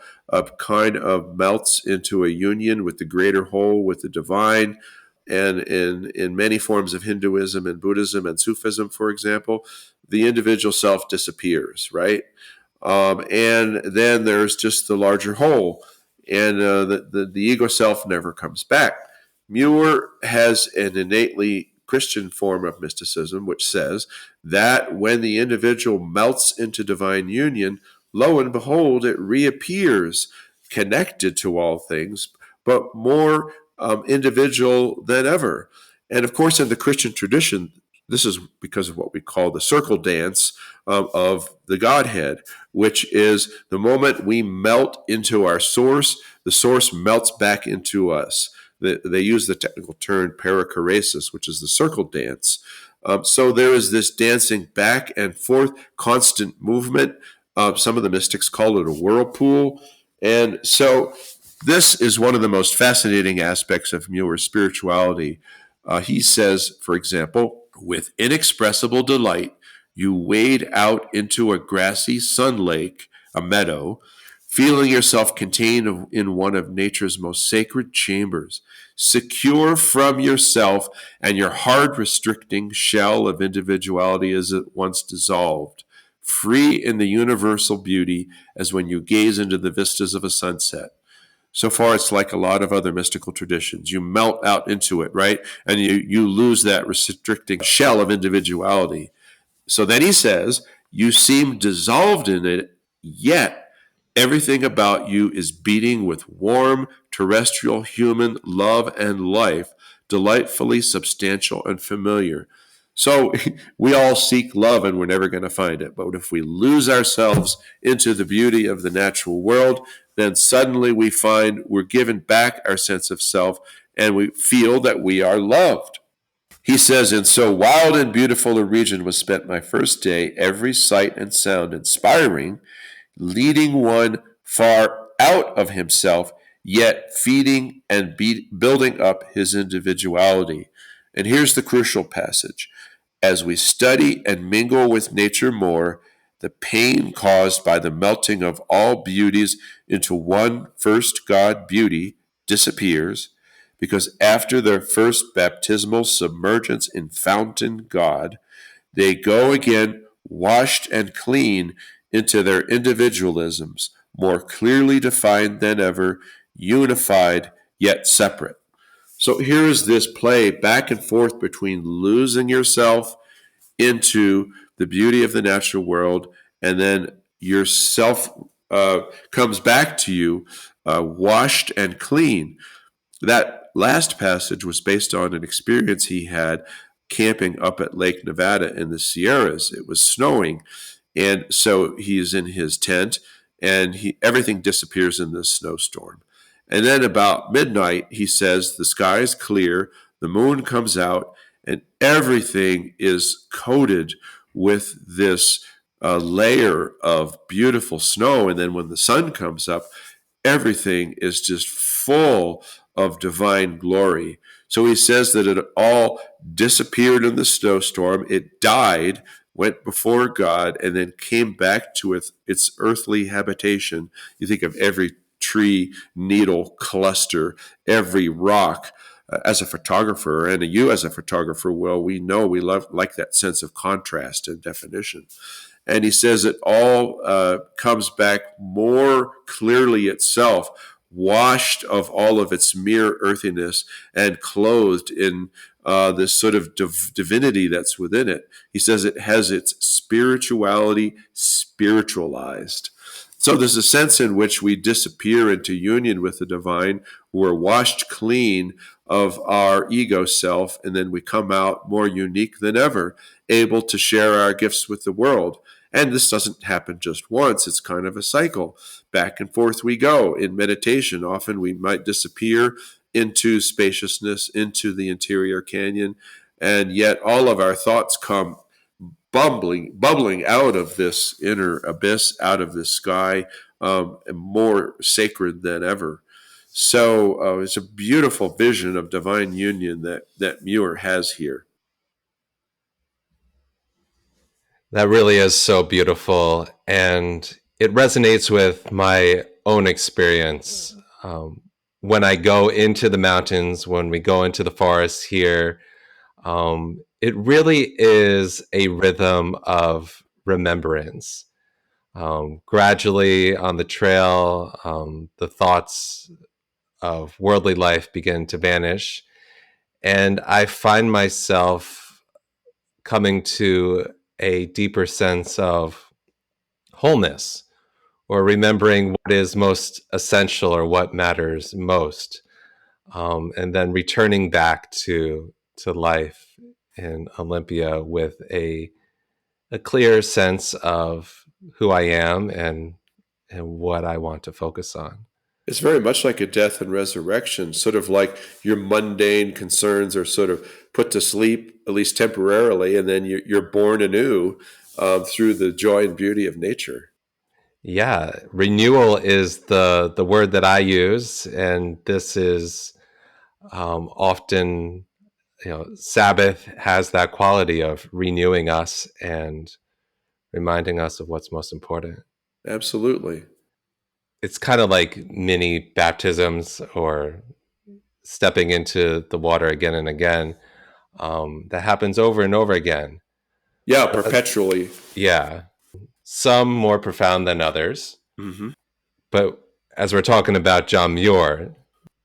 S1: kind of melts into a union with the greater whole, with the divine. And in many forms of Hinduism and Buddhism and Sufism, for example, the individual self disappears, right? And then there's just the larger whole, and the ego self never comes back. Muir has an innately Christian form of mysticism, which says that when the individual melts into divine union, lo and behold, it reappears connected to all things, but more individual than ever. And of course, in the Christian tradition, this is because of what we call the circle dance of the Godhead, which is the moment we melt into our source, the source melts back into us. They use the technical term perichoresis, which is the circle dance. So there is this dancing back and forth, constant movement. Some of the mystics call it a whirlpool. And so this is one of the most fascinating aspects of Muir's spirituality. He says, for example, with inexpressible delight, you wade out into a grassy sun lake, a meadow, feeling yourself contained in one of nature's most sacred chambers, secure from yourself, and your hard restricting shell of individuality is at once dissolved, free in the universal beauty as when you gaze into the vistas of a sunset. So far, it's like a lot of other mystical traditions. You melt out into it, right? And you lose that restricting shell of individuality. So then he says, you seem dissolved in it, yet everything about you is beating with warm, terrestrial, human love and life, delightfully substantial and familiar. So we all seek love and we're never going to find it. But if we lose ourselves into the beauty of the natural world, then suddenly we find we're given back our sense of self and we feel that we are loved. He says, in so wild and beautiful a region was spent my first day, every sight and sound inspiring, leading one far out of himself, yet feeding and building up his individuality. And here's the crucial passage. As we study and mingle with nature more, the pain caused by the melting of all beauties into one first God beauty disappears, because after their first baptismal submergence in fountain God, they go again washed and clean into their individualisms, more clearly defined than ever, unified yet separate. So here is this play back and forth between losing yourself into the beauty of the natural world, and then yourself comes back to you washed and clean. That last passage was based on an experience he had camping up at Lake Nevada in the Sierras. It was snowing, and so he's in his tent, and everything disappears in this snowstorm. And then about midnight, he says the sky is clear, the moon comes out, and everything is coated with this layer of beautiful snow. And then when the sun comes up, everything is just full of divine glory. So he says that it all disappeared in the snowstorm. It died, went before God, and then came back to its earthly habitation. You think of every tree, needle, cluster, every rock. As a photographer, and you as a photographer, Will, we know we like that sense of contrast and definition. And he says it all comes back more clearly itself, washed of all of its mere earthiness and clothed in this sort of divinity that's within it. He says it has its spirituality spiritualized. So there's a sense in which we disappear into union with the divine. We're washed clean of our ego self, and then we come out more unique than ever, able to share our gifts with the world. And this doesn't happen just once. It's kind of a cycle. Back and forth we go in meditation. Often we might disappear into spaciousness, into the interior canyon, and yet all of our thoughts come bubbling out of this inner abyss, out of this sky, more sacred than ever. So it's a beautiful vision of divine union that Muir has here.
S2: That really is so beautiful, and it resonates with my own experience. When I go into the mountains, when we go into the forest here, it really is a rhythm of remembrance. Gradually on the trail, the thoughts of worldly life begin to vanish, and I find myself coming to a deeper sense of wholeness, or remembering what is most essential or what matters most, and then returning back to life in Olympia with a clear sense of who I am and what I want to focus on.
S1: It's very much like a death and resurrection, sort of like your mundane concerns are sort of put to sleep, at least temporarily, and then you're born anew through the joy and beauty of nature.
S2: Yeah, renewal is the word that I use, and this is often, Sabbath has that quality of renewing us and reminding us of what's most important.
S1: Absolutely.
S2: It's kind of like mini baptisms or stepping into the water again and again. That happens over and over again.
S1: Yeah, perpetually.
S2: Yeah, some more profound than others.
S1: Mm-hmm.
S2: But as we're talking about John Muir,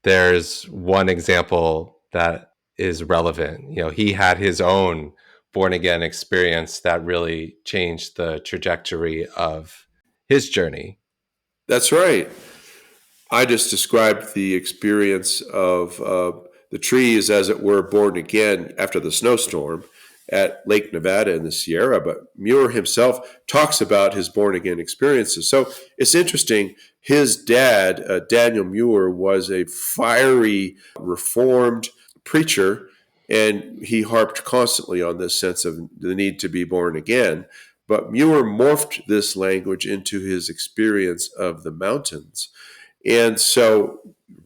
S2: there's one example that is relevant. He had his own born again experience that really changed the trajectory of his journey.
S1: That's right. I just described the experience of the trees, as it were, born again after the snowstorm at Lake Nevada in the Sierra. But Muir himself talks about his born again experiences. So it's interesting. His dad, Daniel Muir, was a fiery, reformed preacher, and he harped constantly on this sense of the need to be born again. But Muir morphed this language into his experience of the mountains. And so,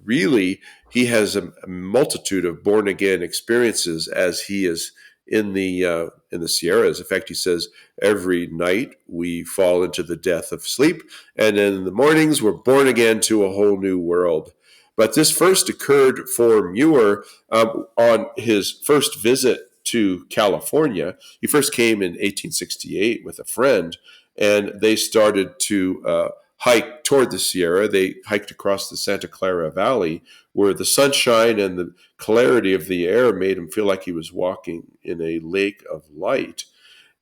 S1: really, he has a multitude of born again experiences as he is in the Sierras. In fact, he says every night we fall into the death of sleep, and in the mornings we're born again to a whole new world. But this first occurred for Muir on his first visit to California. He first came in 1868 with a friend, and they started to hike toward the Sierra. They hiked across the Santa Clara Valley, where the sunshine and the clarity of the air made him feel like he was walking in a lake of light.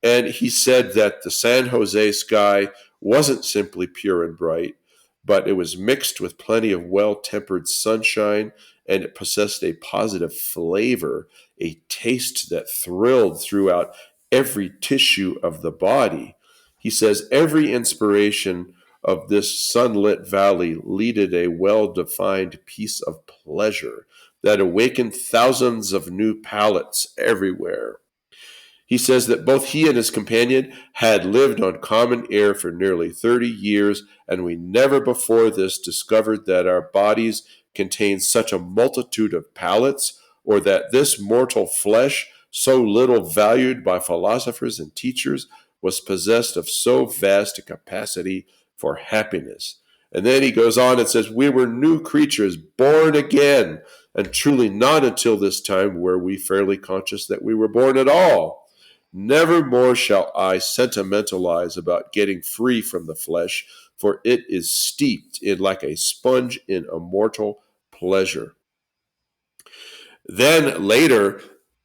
S1: And he said that the San Jose sky wasn't simply pure and bright, but it was mixed with plenty of well tempered sunshine, and it possessed a positive flavor, a taste that thrilled throughout every tissue of the body. He says every inspiration of this sunlit valley leaded a well defined piece of pleasure that awakened thousands of new palates everywhere. He says that both he and his companion had lived on common air for nearly 30 years, and we never before this discovered that our bodies contain such a multitude of palates, or that this mortal flesh, so little valued by philosophers and teachers, was possessed of so vast a capacity for happiness. And then he goes on and says, we were new creatures, born again, and truly not until this time were we fairly conscious that we were born at all. Never more shall I sentimentalize about getting free from the flesh, for it is steeped in like a sponge in immortal pleasure. Then later,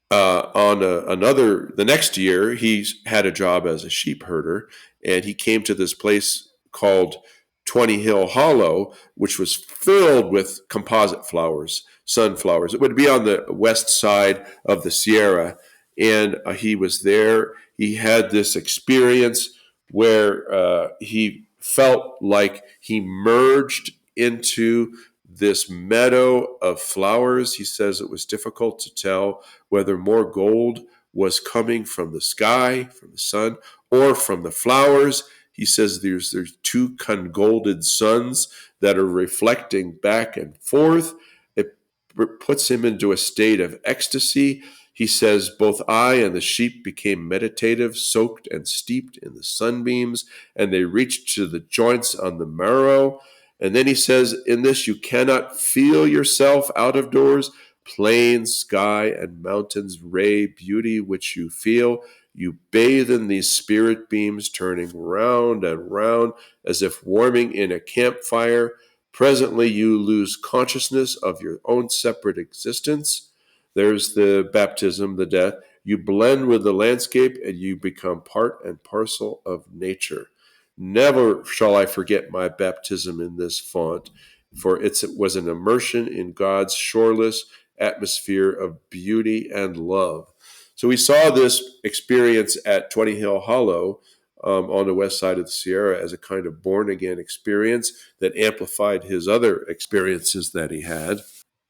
S1: the next year, he had a job as a sheep herder, and he came to this place called 20 Hill Hollow, which was filled with composite flowers, sunflowers. It would be on the west side of the Sierra, and he was there. He had this experience where he felt like he merged into this meadow of flowers. He says it was difficult to tell whether more gold was coming from the sky, from the sun, or from the flowers. He says there's two congolded suns that are reflecting back and forth. It puts him into a state of ecstasy. He says both I and the sheep became meditative, soaked and steeped in the sunbeams, and they reached to the joints on the marrow. And then he says, in this you cannot feel yourself out of doors. Plain sky and mountains ray beauty which you feel. You bathe in these spirit beams, turning round and round as if warming in a campfire. Presently you lose consciousness of your own separate existence. There's the baptism, the death. You blend with the landscape and you become part and parcel of nature. Never shall I forget my baptism in this font, for it was an immersion in God's shoreless atmosphere of beauty and love. So we saw this experience at 20 Hill Hollow on the west side of the Sierra as a kind of born again experience that amplified his other experiences that he had.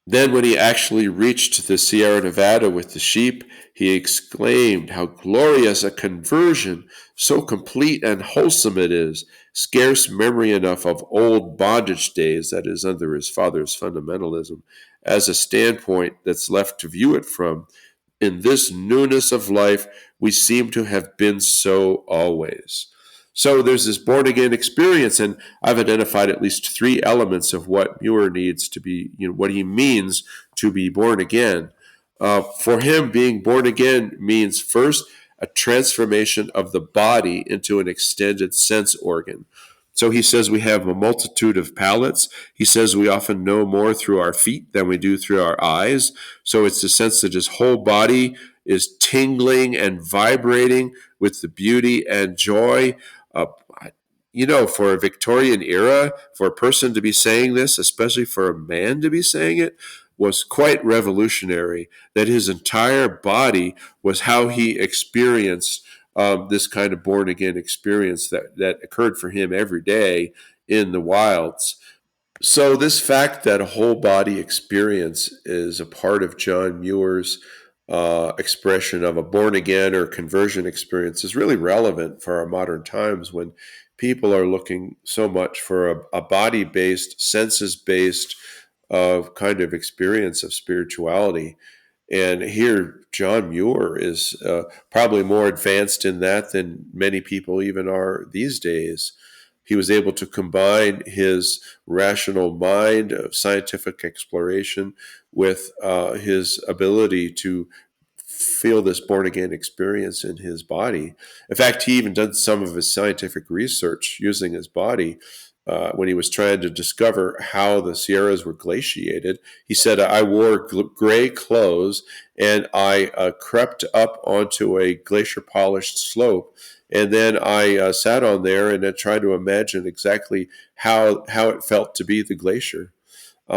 S1: Then, when he actually reached the Sierra Nevada with the sheep, he exclaimed, how glorious a conversion, so complete and wholesome it is. Scarce memory enough of old bondage days, that is, under his father's fundamentalism, as a standpoint that's left to view it from. In this newness of life, we seem to have been so always. So there's this born again experience, and I've identified at least three elements of what Muir needs to be, what he means to be born again. For him, being born again means first a transformation of the body into an extended sense organ. So he says we have a multitude of palates. He says we often know more through our feet than we do through our eyes. So it's the sense that his whole body is tingling and vibrating with the beauty and joy. Uh, for a Victorian era, for a person to be saying this, especially for a man to be saying it, was quite revolutionary. That his entire body was how he experienced this kind of born again experience that occurred for him every day in the wilds. So this fact that a whole body experience is a part of John Muir's expression of a born again or conversion experience is really relevant for our modern times when people are looking so much for a body-based, senses-based kind of experience of spirituality. And here, John Muir is probably more advanced in that than many people even are these days. He was able to combine his rational mind of scientific exploration with his ability to feel this born again experience in his body. In fact, he even did some of his scientific research using his body when he was trying to discover how the Sierras were glaciated. He said, I wore gray clothes and I crept up onto a glacier polished slope. And then I sat on there and I tried to imagine exactly how it felt to be the glacier.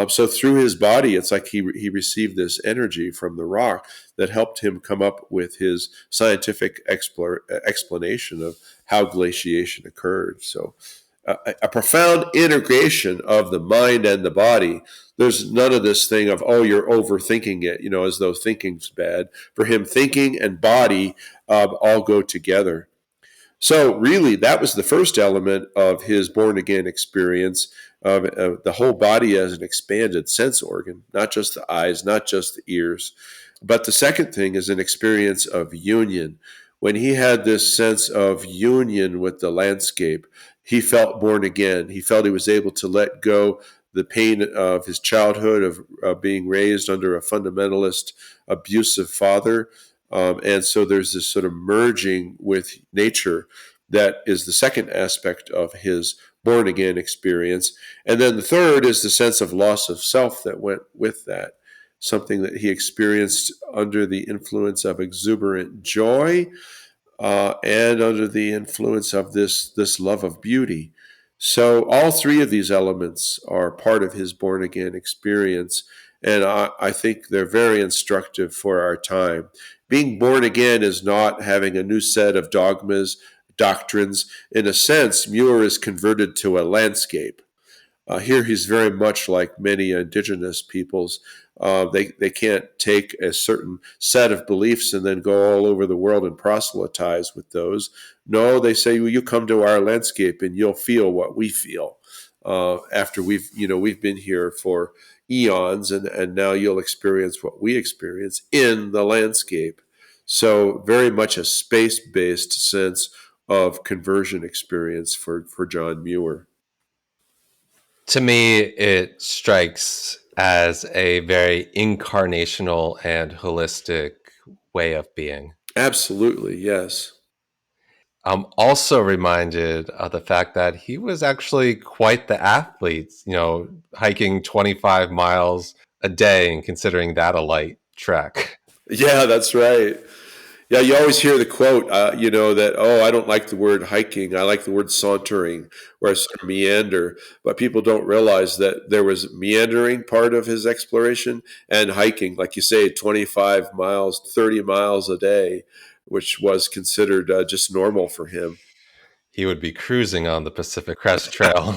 S1: So through his body, it's like he received this energy from the rock that helped him come up with his scientific explanation of how glaciation occurred. So a profound integration of the mind and the body. There's none of this thing of, oh, you're overthinking it, as though thinking's bad. For him, thinking and body all go together. So, really, that was the first element of his born again experience of the whole body as an expanded sense organ, not just the eyes, not just the ears. But the second thing is an experience of union. When he had this sense of union with the landscape, he felt born again. He felt he was able to let go the pain of his childhood, of being raised under a fundamentalist, abusive father, and so there's this sort of merging with nature that is the second aspect of his born again experience. And then the third is the sense of loss of self that went with that, something that he experienced under the influence of exuberant joy and under the influence of this love of beauty. So all three of these elements are part of his born again experience, and I think they're very instructive for our time. Being born again is not having a new set of dogmas, doctrines. In a sense, Muir is converted to a landscape. Here, he's very much like many indigenous peoples. They can't take a certain set of beliefs and then go all over the world and proselytize with those. No, they say, well, you come to our landscape and you'll feel what we feel. After we've been here for eons, and now you'll experience what we experience in the landscape. So very much a space-based sense of conversion experience for John Muir.
S2: To me, it strikes as a very incarnational and holistic way of being.
S1: Absolutely, yes.
S2: I'm also reminded of the fact that he was actually quite the athlete, hiking 25 miles a day and considering that a light trek.
S1: Yeah, that's right. Yeah, you always hear the quote, that, oh, I don't like the word hiking. I like the word sauntering or sort of meander. But people don't realize that there was meandering part of his exploration and hiking, like you say, 25 miles, 30 miles a day, which was considered just normal for him.
S2: He would be cruising on the Pacific Crest Trail.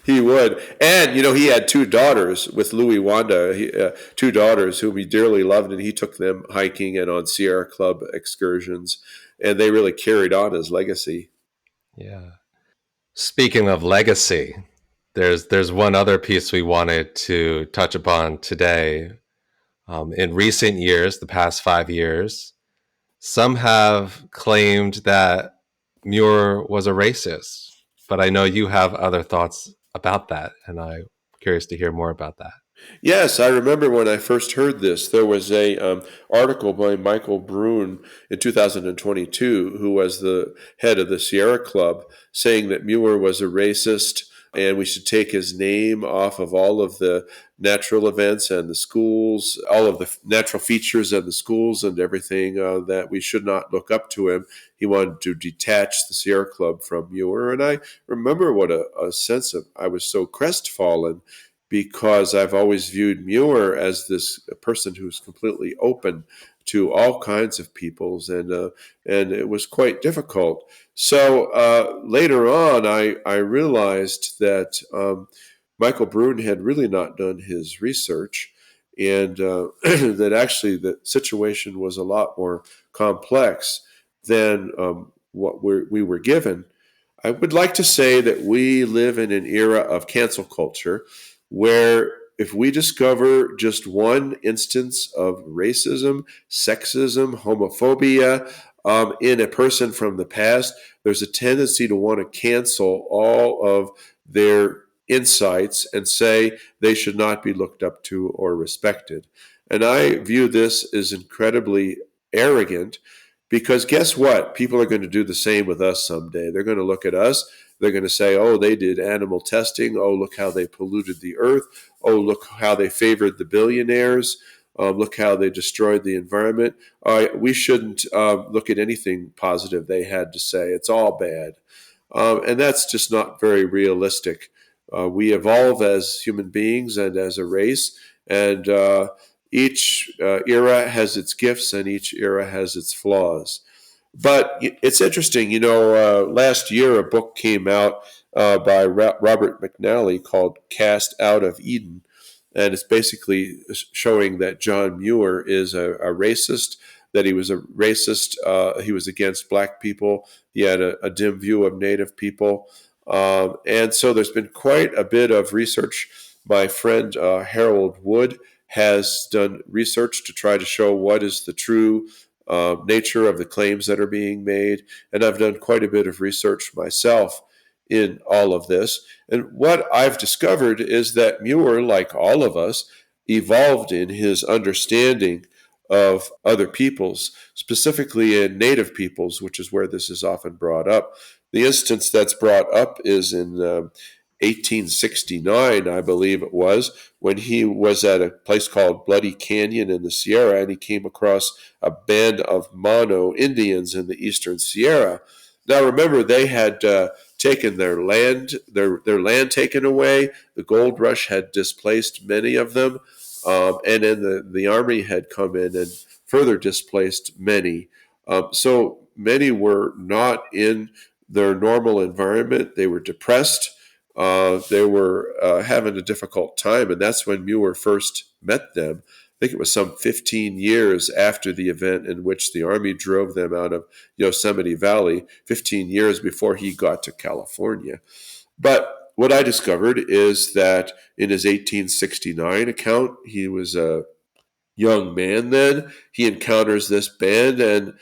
S1: He would. And, he had two daughters with Louis Wanda, two daughters whom he dearly loved, and he took them hiking and on Sierra Club excursions, and they really carried on his legacy.
S2: Yeah. Speaking of legacy, there's one other piece we wanted to touch upon today. In recent years, the past 5 years, some have claimed that Muir was a racist, but I know you have other thoughts about that, and I'm curious to hear more about that.
S1: Yes, I remember when I first heard this. There was a article by Michael Brune in 2022, who was the head of the Sierra Club, saying that Muir was a racist and we should take his name off of all of the natural events and the schools, all of the natural features and the schools and everything, that we should not look up to him. He wanted to detach the Sierra Club from Muir. And I remember what a sense of, I was so crestfallen because I've always viewed Muir as this person who's completely open to all kinds of peoples, and it was quite difficult. So later on, I realized that Michael Brune had really not done his research, and that actually the situation was a lot more complex than what we were given. I would like to say that we live in an era of cancel culture where if we discover just one instance of racism, sexism, homophobia in a person from the past, there's a tendency to want to cancel all of their insights and say they should not be looked up to or respected. And I view this as incredibly arrogant because guess what? People are going to do the same with us someday. They're going to look at us. They're going to say, oh, they did animal testing. Oh, look how they polluted the earth. Oh, look how they favored the billionaires. Look how they destroyed the environment. We shouldn't look at anything positive they had to say. It's all bad. And that's just not very realistic. We evolve as human beings and as a race, and each era has its gifts and each era has its flaws. But it's interesting, last year a book came out by Robert McNally called Cast Out of Eden. And it's basically showing that John Muir is a racist, that he was a racist. He was against black people. He had a dim view of Native people. And so there's been quite a bit of research. My friend Harold Wood has done research to try to show what is the true nature of the claims that are being made. And I've done quite a bit of research myself in all of this. And what I've discovered is that Muir, like all of us, evolved in his understanding of other peoples, specifically in Native peoples, which is where this is often brought up. The instance that's brought up is in 1869, I believe it was, when he was at a place called Bloody Canyon in the Sierra, and he came across a band of Mono Indians in the eastern Sierra. Now, remember, they had taken their land taken away. The gold rush had displaced many of them, and then the army had come in and further displaced many. So many were not in their normal environment. They were depressed. They were having a difficult time, and that's when Muir first met them. I think it was some 15 years after the event in which the army drove them out of Yosemite Valley, 15 years before he got to California. But what I discovered is that in his 1869 account, he was a young man then. He encounters this band, and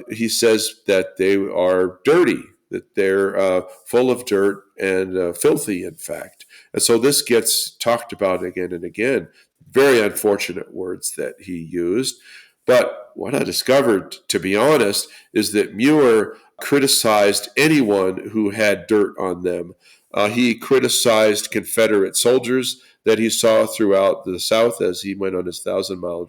S1: he says that they are dirty, that they're full of dirt and filthy, in fact. And so this gets talked about again and again. Very unfortunate words that he used. But what I discovered, to be honest, is that Muir criticized anyone who had dirt on them. He criticized Confederate soldiers that he saw throughout the South as he went on his 1,000-mile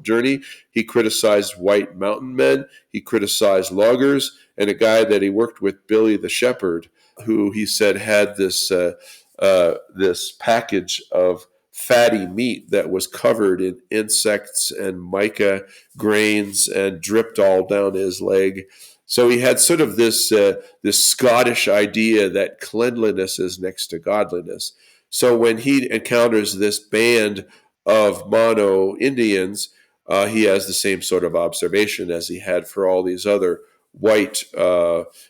S1: journey. He criticized white mountain men. He criticized loggers, and a guy that he worked with, Billy the Shepherd, who he said had this package of fatty meat that was covered in insects and mica grains and dripped all down his leg. So he had sort of this Scottish idea that cleanliness is next to godliness. So when he encounters this band of Mono Indians, he has the same sort of observation as he had for all these other white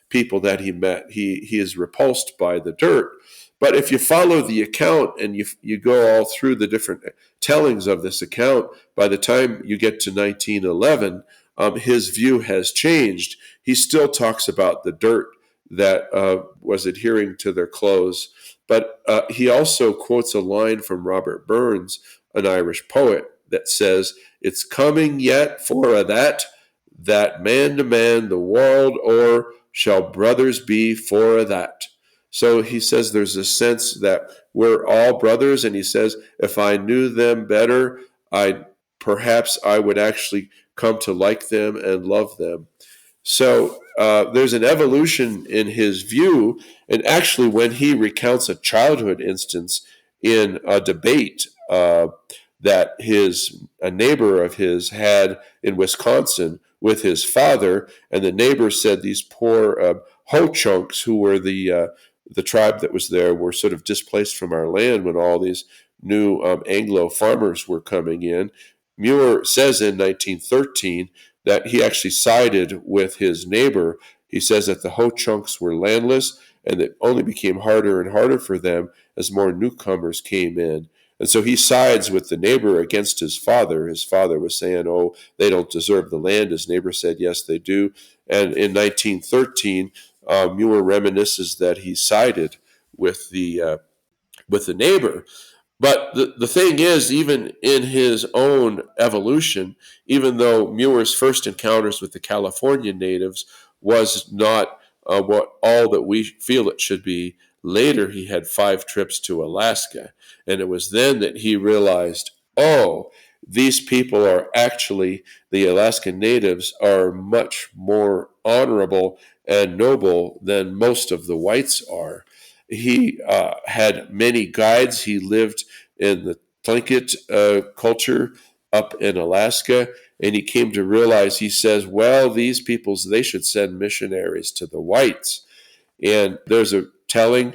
S1: people that he met. He is repulsed by the dirt. But if you follow the account and you go all through the different tellings of this account, by the time you get to 1911, his view has changed. He still talks about the dirt that was adhering to their clothes. But he also quotes a line from Robert Burns, an Irish poet, that says, "It's coming yet for a that man to man the world o'er shall brothers be for a that." So he says there's a sense that we're all brothers, and he says, if I knew them better, perhaps I would actually come to like them and love them. So there's an evolution in his view. And actually, when he recounts a childhood instance in a debate that a neighbor of his had in Wisconsin with his father, and the neighbor said these poor ho-chunks, who were the tribe that was there, were sort of displaced from our land when all these new Anglo farmers were coming in. Muir says in 1913 that he actually sided with his neighbor He says that the Ho-Chunks were landless, and it only became harder and harder for them as more newcomers came in. And so he sides with the neighbor against his father. His father was saying, oh, they don't deserve the land. His neighbor said, yes, they do. And in 1913, Muir reminisces that he sided with the neighbor. But the thing is, even in his own evolution, even though Muir's first encounters with the Californian natives was not what all that we feel it should be, later he had 5 trips to Alaska. And it was then that he realized, oh, these people are actually, the Alaskan natives are much more honorable and noble than most of the whites are. He had many guides. He lived in the Tlingit culture up in Alaska, and he came to realize, he says, well, these peoples, they should send missionaries to the whites. And there's a telling,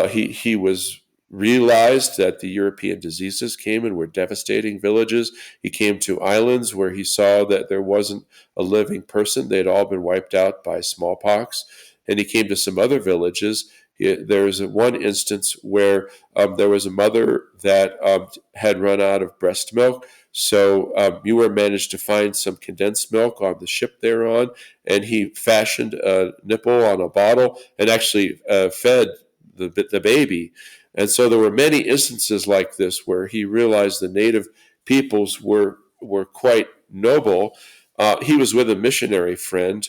S1: he was realized that the European diseases came and were devastating villages. He came to islands where he saw that there wasn't a living person. They'd all been wiped out by smallpox. And he came to some other villages. There's one instance where there was a mother that had run out of breast milk. So Muir managed to find some condensed milk on the ship they're on, and he fashioned a nipple on a bottle and actually fed the baby. And so there were many instances like this where he realized the native peoples were quite noble. He was with a missionary friend,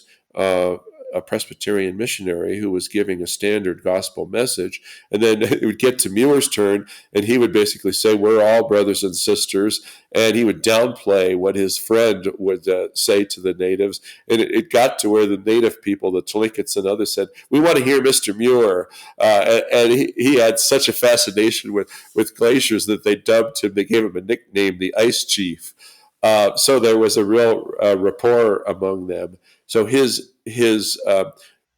S1: a Presbyterian missionary who was giving a standard gospel message. And then it would get to Muir's turn, and he would basically say, we're all brothers and sisters. And he would downplay what his friend would say to the natives. And it got to where the native people, the Tlingits and others, said, we want to hear Mr. Muir. And he had such a fascination with glaciers that they dubbed him, they gave him a nickname, the Ice Chief. So there was a real rapport among them. So his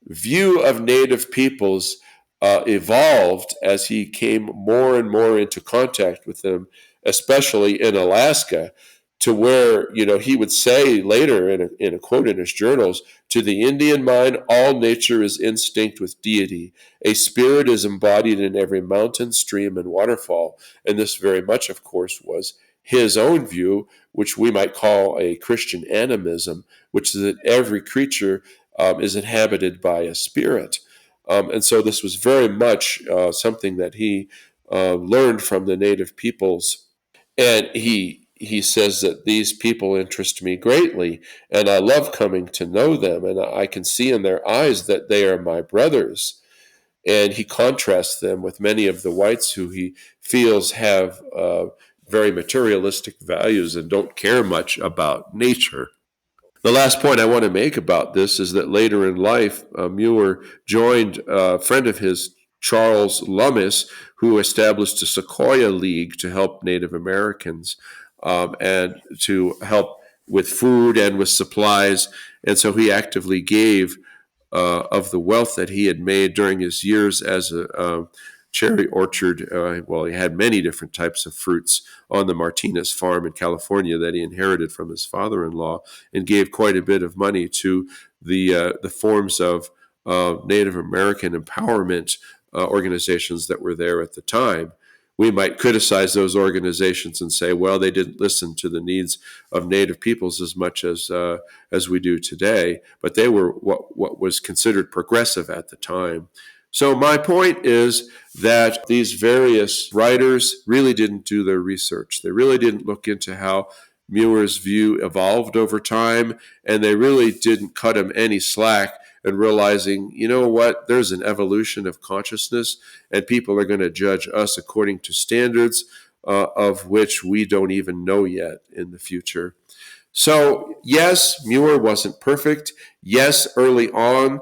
S1: view of native peoples evolved as he came more and more into contact with them, especially in Alaska, to where, he would say later in a quote in his journals, to the Indian mind, all nature is instinct with deity. A spirit is embodied in every mountain, stream, and waterfall. And this very much, of course, was his own view, which we might call a Christian animism, which is that every creature is inhabited by a spirit. And so this was very much something that he learned from the native peoples. And he says that these people interest me greatly, and I love coming to know them, and I can see in their eyes that they are my brothers. And he contrasts them with many of the whites who he feels have very materialistic values and don't care much about nature. The last point I want to make about this is that later in life, Muir joined a friend of his, Charles Lummis, who established a Sequoia League to help Native Americans and to help with food and with supplies. And so he actively gave of the wealth that he had made during his years as a cherry orchard. Well, he had many different types of fruits on the Martinez farm in California that he inherited from his father-in-law, and gave quite a bit of money to the forms of Native American empowerment organizations that were there at the time. We might criticize those organizations and say, well, they didn't listen to the needs of Native peoples as much as we do today, but they were what was considered progressive at the time. So my point is that these various writers really didn't do their research. They really didn't look into how Muir's view evolved over time, and they really didn't cut him any slack in realizing, you know what, there's an evolution of consciousness, and people are going to judge us according to standards of which we don't even know yet in the future. So, yes, Muir wasn't perfect. Yes, early on,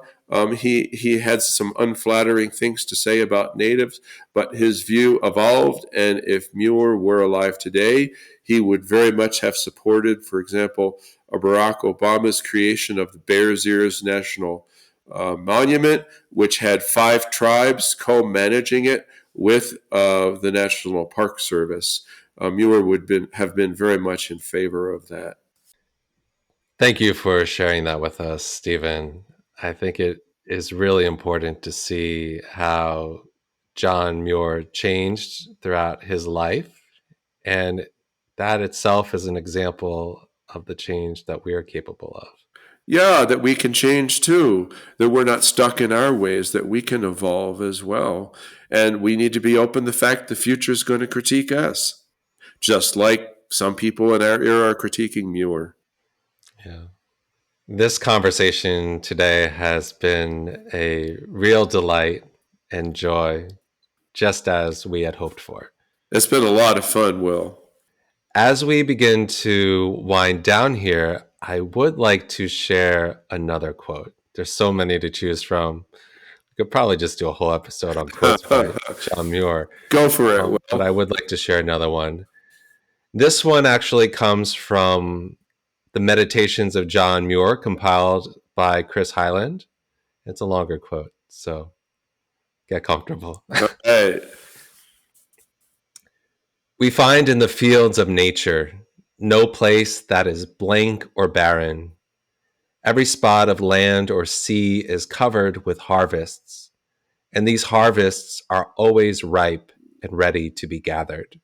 S1: he had some unflattering things to say about natives, but his view evolved. And if Muir were alive today, he would very much have supported, for example, Barack Obama's creation of the Bears Ears National Monument, which had 5 tribes co-managing it with the National Park Service. Muir have been very much in favor of that.
S2: Thank you for sharing that with us, Stephen. I think it is really important to see how John Muir changed throughout his life. And that itself is an example of the change that we are capable of.
S1: Yeah, that we can change too, that we're not stuck in our ways, that we can evolve as well. And we need to be open to the fact the future is going to critique us, just like some people in our era are critiquing Muir.
S2: Yeah. This conversation today has been a real delight and joy, just as we had hoped for.
S1: It's been a lot of fun, Will.
S2: As we begin to wind down here, I would like to share another quote. There's so many to choose from. We could probably just do a whole episode on quotes by John Muir,
S1: Go for it,
S2: but I
S1: Will.
S2: would like to share another one. This one actually comes from the Meditations of John Muir, compiled by Chris Hyland. It's a longer quote, so get comfortable.
S1: All right.
S2: We find in the fields of nature no place that is blank or barren. Every spot of land or sea is covered with harvests, and these harvests are always ripe and ready to be gathered.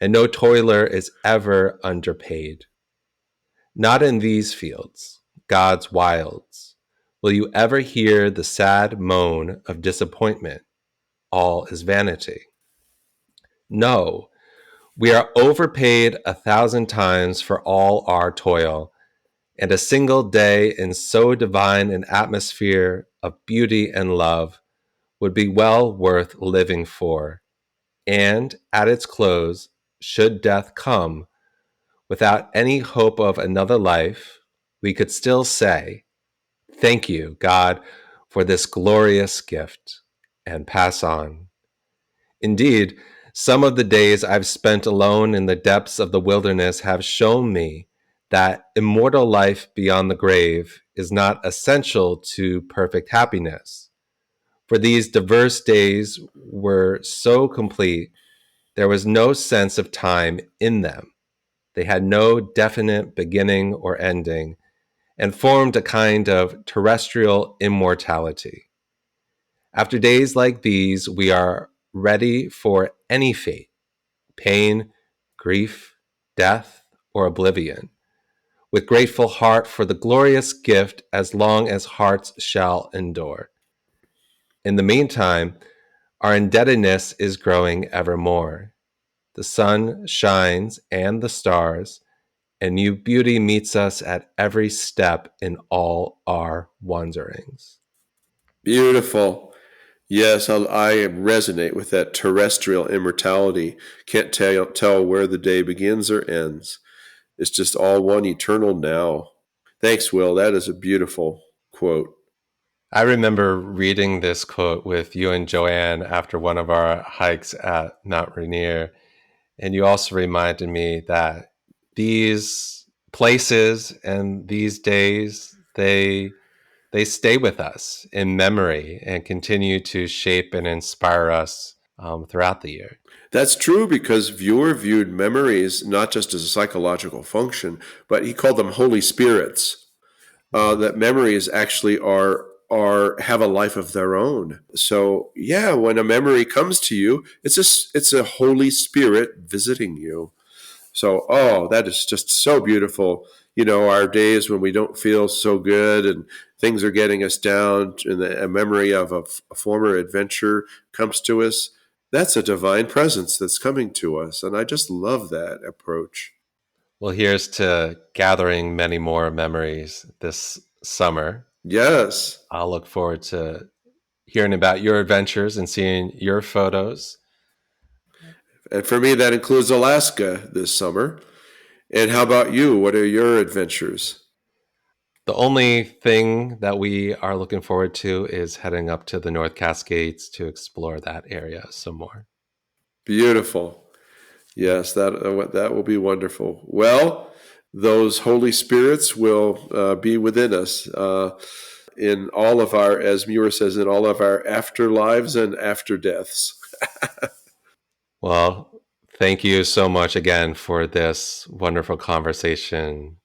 S2: And no toiler is ever underpaid. Not in these fields, God's wilds, will you ever hear the sad moan of disappointment. All is vanity. No, we are overpaid 1,000 times for all our toil, and a single day in so divine an atmosphere of beauty and love would be well worth living for. And at its close, should death come, without any hope of another life, we could still say, "Thank you, God, for this glorious gift," and pass on. Indeed, some of the days I've spent alone in the depths of the wilderness have shown me that immortal life beyond the grave is not essential to perfect happiness. For these diverse days were so complete, there was no sense of time in them. They had no definite beginning or ending, and formed a kind of terrestrial immortality. After days like these, we are ready for any fate: pain, grief, death, or oblivion, with grateful heart for the glorious gift as long as hearts shall endure. In the meantime, our indebtedness is growing ever more. The sun shines and the stars, and new beauty meets us at every step in all our wanderings.
S1: Beautiful. Yes, I resonate with that terrestrial immortality. Can't tell where the day begins or ends. It's just all one eternal now. Thanks, Will. That is a beautiful quote.
S2: I remember reading this quote with you and Joanne after one of our hikes at Mount Rainier. And you also reminded me that these places and these days, they stay with us in memory and continue to shape and inspire us throughout the year.
S1: That's true because Viewer viewed memories not just as a psychological function, but he called them holy spirits. That memories actually are have a life of their own. So yeah, when a memory comes to you, it's a Holy Spirit visiting you. So that is just so beautiful. You know, our days when we don't feel so good and things are getting us down, and a memory of a former adventure comes to us. That's a divine presence that's coming to us, and I just love that approach.
S2: Well, here's to gathering many more memories this summer.
S1: Yes.
S2: I'll look forward to hearing about your adventures and seeing your photos.
S1: And for me, that includes Alaska this summer. And how about you? What are your adventures?
S2: The only thing that we are looking forward to is heading up to the North Cascades to explore that area some more.
S1: Beautiful. Yes, that will be wonderful. Well, those Holy Spirits will be within us in all of our, as Muir says, in all of our afterlives and after deaths.
S2: Well, thank you so much again for this wonderful conversation.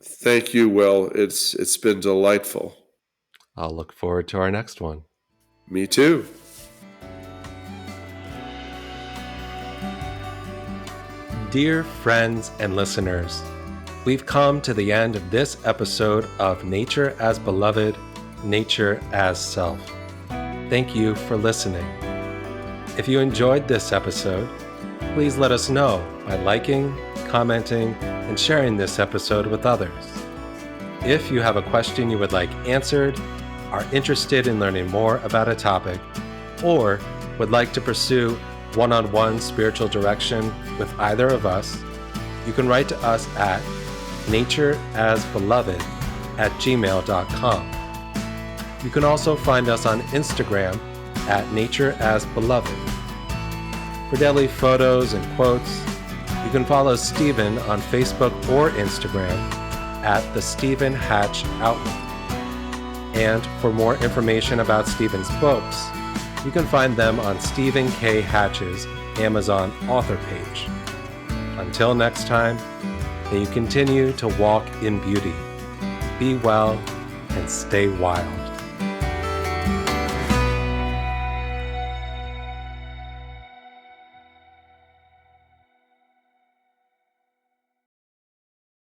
S1: Thank you, Will. It's been delightful.
S2: I'll look forward to our next one.
S1: Me too.
S2: Dear friends and listeners, we've come to the end of this episode of Nature as Beloved, Nature as Self. Thank you for listening. If you enjoyed this episode, please let us know by liking, commenting, and sharing this episode with others. If you have a question you would like answered, are interested in learning more about a topic, or would like to pursue one-on-one spiritual direction with either of us, you can write to us at natureasbeloved@gmail.com. You can also find us on Instagram at natureasbeloved. For daily photos and quotes, you can follow Stephen on Facebook or Instagram at the Stephen Hatch Outlook. And for more information about Stephen's books, you can find them on Stephen K. Hatch's Amazon author page. Until next time, may you continue to walk in beauty, be well, and stay wild.